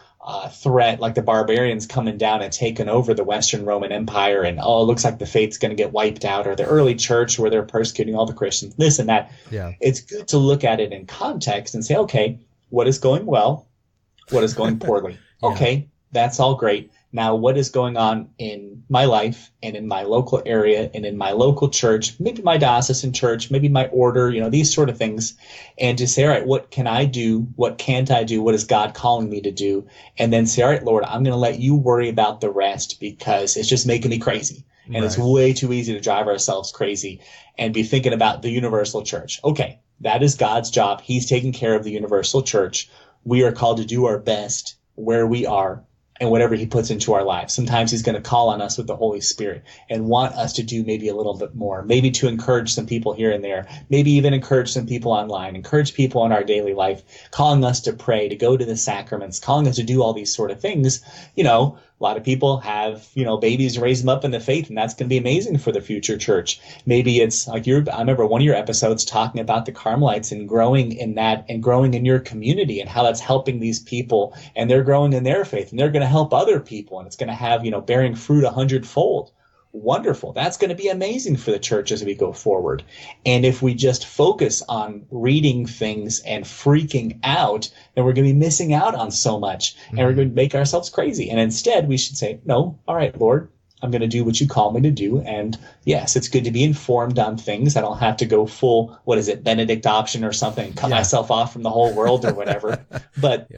threat, like the barbarians coming down and taking over the Western Roman Empire, and it looks like the faith's going to get wiped out, or the early church where they're persecuting all the Christians, this and that. Yeah. It's good to look at it in context and say, okay, what is going well? What is going poorly? Yeah. Okay, that's all great. Now, what is going on in my life and in my local area and in my local church, maybe my diocesan church, maybe my order, these sort of things. And to say, all right, what can I do? What can't I do? What is God calling me to do? And then say, all right, Lord, I'm going to let you worry about the rest because it's just making me crazy. And It's way too easy to drive ourselves crazy and be thinking about the universal church. Okay, that is God's job. He's taking care of the universal church. We are called to do our best where we are and whatever he puts into our lives. Sometimes he's going to call on us with the Holy Spirit and want us to do maybe a little bit more, maybe to encourage some people here and there, maybe even encourage some people online, encourage people in our daily life, calling us to pray, to go to the sacraments, calling us to do all these sort of things. A lot of people have, babies, raise them up in the faith, and that's going to be amazing for the future church. Maybe it's like I remember one of your episodes talking about the Carmelites and growing in that and growing in your community and how that's helping these people and they're growing in their faith and they're going to help other people and it's going to have, bearing fruit 100-fold. Wonderful. That's going to be amazing for the church as we go forward. And if we just focus on reading things and freaking out, then we're going to be missing out on so much and we're going to make ourselves crazy. And instead we should say, no, all right, Lord, I'm going to do what you call me to do. And yes, it's good to be informed on things. I don't have to go full, Benedict option or something, cut myself off from the whole world or whatever. But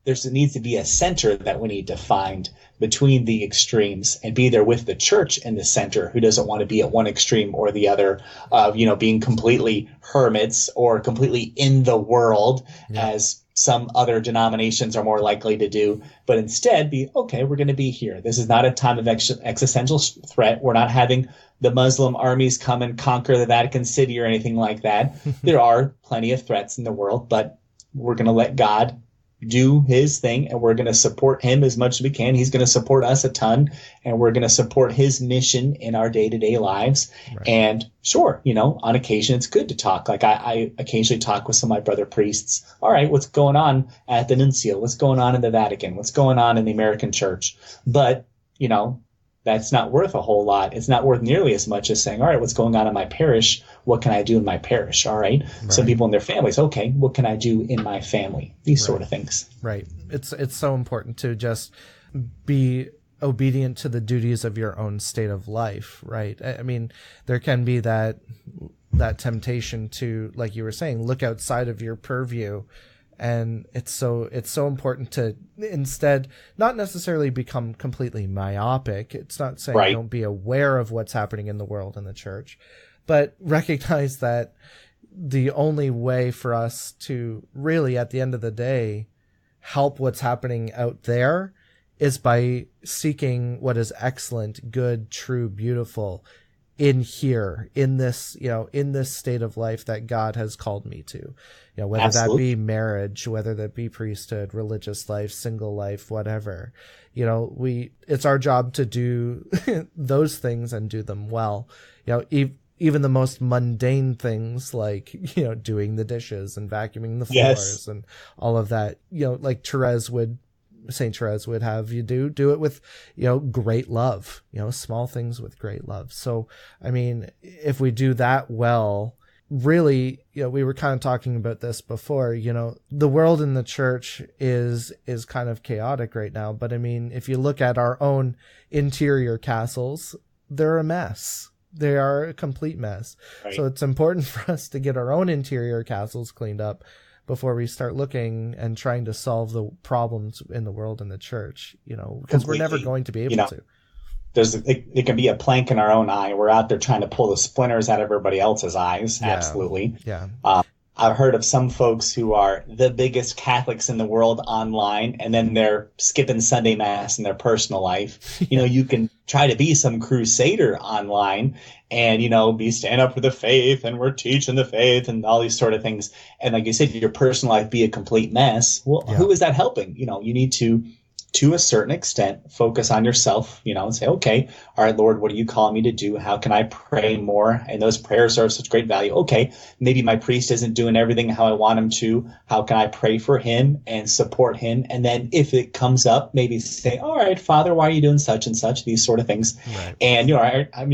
there needs to be a center that we need to find between the extremes and be there with the church in the center who doesn't want to be at one extreme or the other of, being completely hermits or completely in the world as some other denominations are more likely to do, but instead be, okay, we're going to be here. This is not a time of existential threat. We're not having the Muslim armies come and conquer the Vatican City or anything like that. There are plenty of threats in the world, but we're going to let God do his thing and we're going to support him as much as we can. He's going to support us a ton and we're going to support his mission in our day-to-day lives. Right. And sure, on occasion it's good to talk. Like I occasionally talk with some of my brother priests. All right, what's going on at the nuncio? What's going on in the Vatican? What's going on in the American church? But, that's not worth a whole lot. It's not worth nearly as much as saying, all right, what's going on in my parish? What can I do in my parish? All right. Some people in their families, okay, what can I do in my family? These sort of things. Right. It's so important to just be obedient to the duties of your own state of life, right? I mean, there can be that temptation to, like you were saying, look outside of your purview. And it's so important to instead not necessarily become completely myopic. It's not saying don't be aware of what's happening in the world and the church, but recognize that the only way for us to really, at the end of the day, help what's happening out there is by seeking what is excellent, good, true, beautiful in here, in this, in this state of life that God has called me to, whether Absolutely. That be marriage, whether that be priesthood, religious life, single life, whatever, it's our job to do those things and do them well. Even the most mundane things like, doing the dishes and vacuuming the floors and all of that, like Saint Therese would have you do it with, great love, small things with great love. So, I mean, if we do that well, really, we were kind of talking about this before, the world in the church is kind of chaotic right now. But I mean, if you look at our own interior castles, they're a mess. They are a complete mess. Right. So it's important for us to get our own interior castles cleaned up before we start looking and trying to solve the problems in the world and the church, because we're never going to be able to. It can be a plank in our own eye. We're out there trying to pull the splinters out of everybody else's eyes. Yeah. Absolutely. Yeah. I've heard of some folks who are the biggest Catholics in the world online, and then they're skipping Sunday Mass in their personal life. You can try to be some crusader online and, be stand up for the faith and we're teaching the faith and all these sort of things. And like you said, your personal life be a complete mess. Well, Who is that helping? You need to to a certain extent, focus on yourself, and say, okay, all right, Lord, what are you calling me to do? How can I pray more? And those prayers are of such great value. Okay, maybe my priest isn't doing everything how I want him to. How can I pray for him and support him? And then if it comes up, maybe say, all right, Father, why are you doing such and such? These sort of things. Right. And,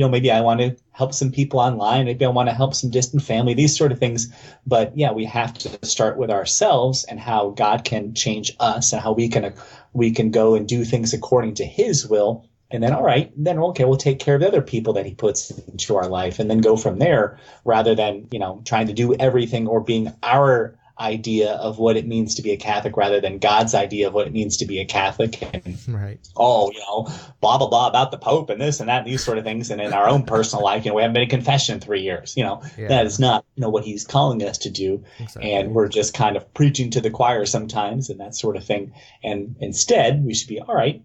maybe I want to help some people online. Maybe I want to help some distant family, these sort of things. But yeah, we have to start with ourselves and how God can change us and how we can go and do things according to his will. And then, all right, okay, we'll take care of the other people that he puts into our life and then go from there rather than, trying to do everything or being our idea of what it means to be a Catholic rather than God's idea of what it means to be a Catholic. And, right. blah, blah, blah about the Pope and this and that, and these sort of things. And in our own personal life, we haven't been in confession in 3 years. That is not, what he's calling us to do. Exactly. And we're just kind of preaching to the choir sometimes and that sort of thing. And instead, we should be, all right,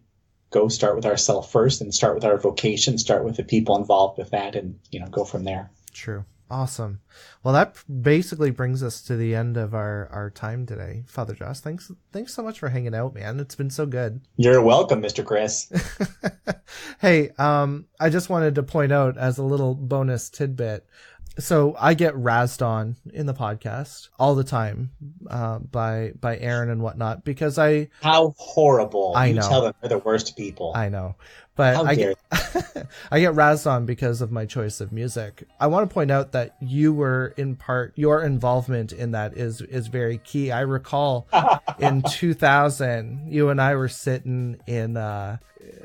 go start with ourselves first and start with our vocation, start with the people involved with that and, go from there. True. Awesome. Well, that basically brings us to the end of our time today. Father Josh, thanks so much for hanging out, man. It's been so good. You're welcome, Mr. Chris. Hey, I just wanted to point out as a little bonus tidbit. So I get razzed on in the podcast all the time by Aaron and whatnot because How horrible. I you know. Tell them they're the worst people. I know. But I get razzed on because of my choice of music. I want to point out that you were in part, your involvement in that is very key. I recall in 2000, you and I were sitting in,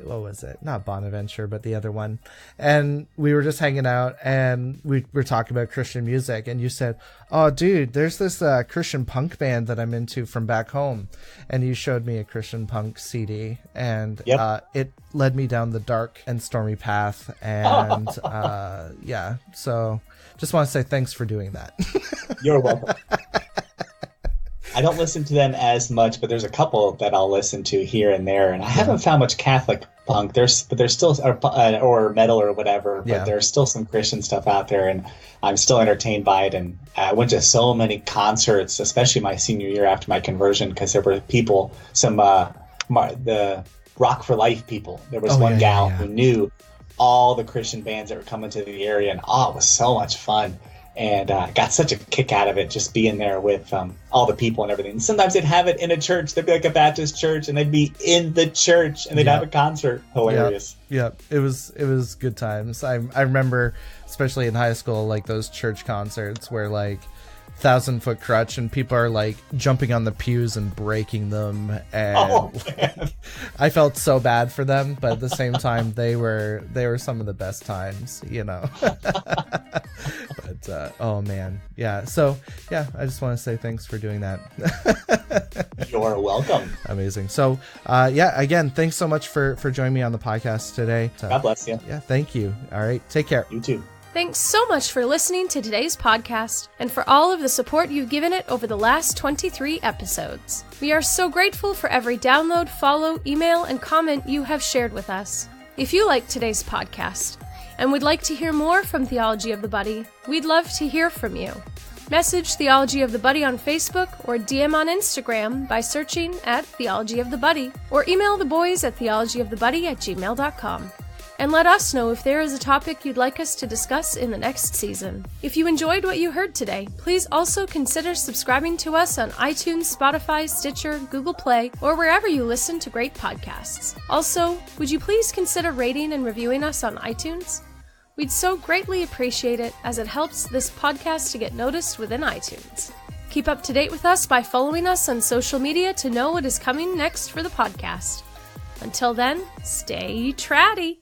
what was it? Not Bonaventure, but the other one. And we were just hanging out and we were talking about Christian music. And you said, oh, dude, there's this Christian punk band that I'm into from back home. And you showed me a Christian punk CD. And it led me down the dark and stormy path. And yeah, so just want to say thanks for doing that. You're welcome. I don't listen to them as much, but there's a couple that I'll listen to here and there. And I haven't found much Catholic punk. There's still, or metal or whatever, but there's still some Christian stuff out there. And I'm still entertained by it. And I went to so many concerts, especially my senior year after my conversion, because there were people, the Rock for Life people. There was one gal who knew all the Christian bands that were coming to the area. And it was so much fun. And got such a kick out of it, just being there with all the people and everything. And sometimes they'd have it in a church. They'd be like a Baptist church, and they'd be in the church, and they'd have a concert. Hilarious. Yeah, it was good times. I remember, especially in high school, like those church concerts where like 1,000-foot crutch and people are like jumping on the pews and breaking them, and I felt so bad for them, but at the same time they were some of the best times, but oh man, yeah. So yeah, I just want to say thanks for doing that. You're welcome. Amazing. So again, thanks so much for joining me on the podcast today. God bless you. Yeah, thank you. All right, take care. You too. Thanks so much for listening to today's podcast and for all of the support you've given it over the last 23 episodes. We are so grateful for every download, follow, email, and comment you have shared with us. If you liked today's podcast and would like to hear more from Theology of the Buddy, we'd love to hear from you. Message Theology of the Buddy on Facebook or DM on Instagram by searching at Theology of the Buddy, or email the boys at theologyofthebuddy@gmail.com. And let us know if there is a topic you'd like us to discuss in the next season. If you enjoyed what you heard today, please also consider subscribing to us on iTunes, Spotify, Stitcher, Google Play, or wherever you listen to great podcasts. Also, would you please consider rating and reviewing us on iTunes? We'd so greatly appreciate it, as it helps this podcast to get noticed within iTunes. Keep up to date with us by following us on social media to know what is coming next for the podcast. Until then, stay tratty.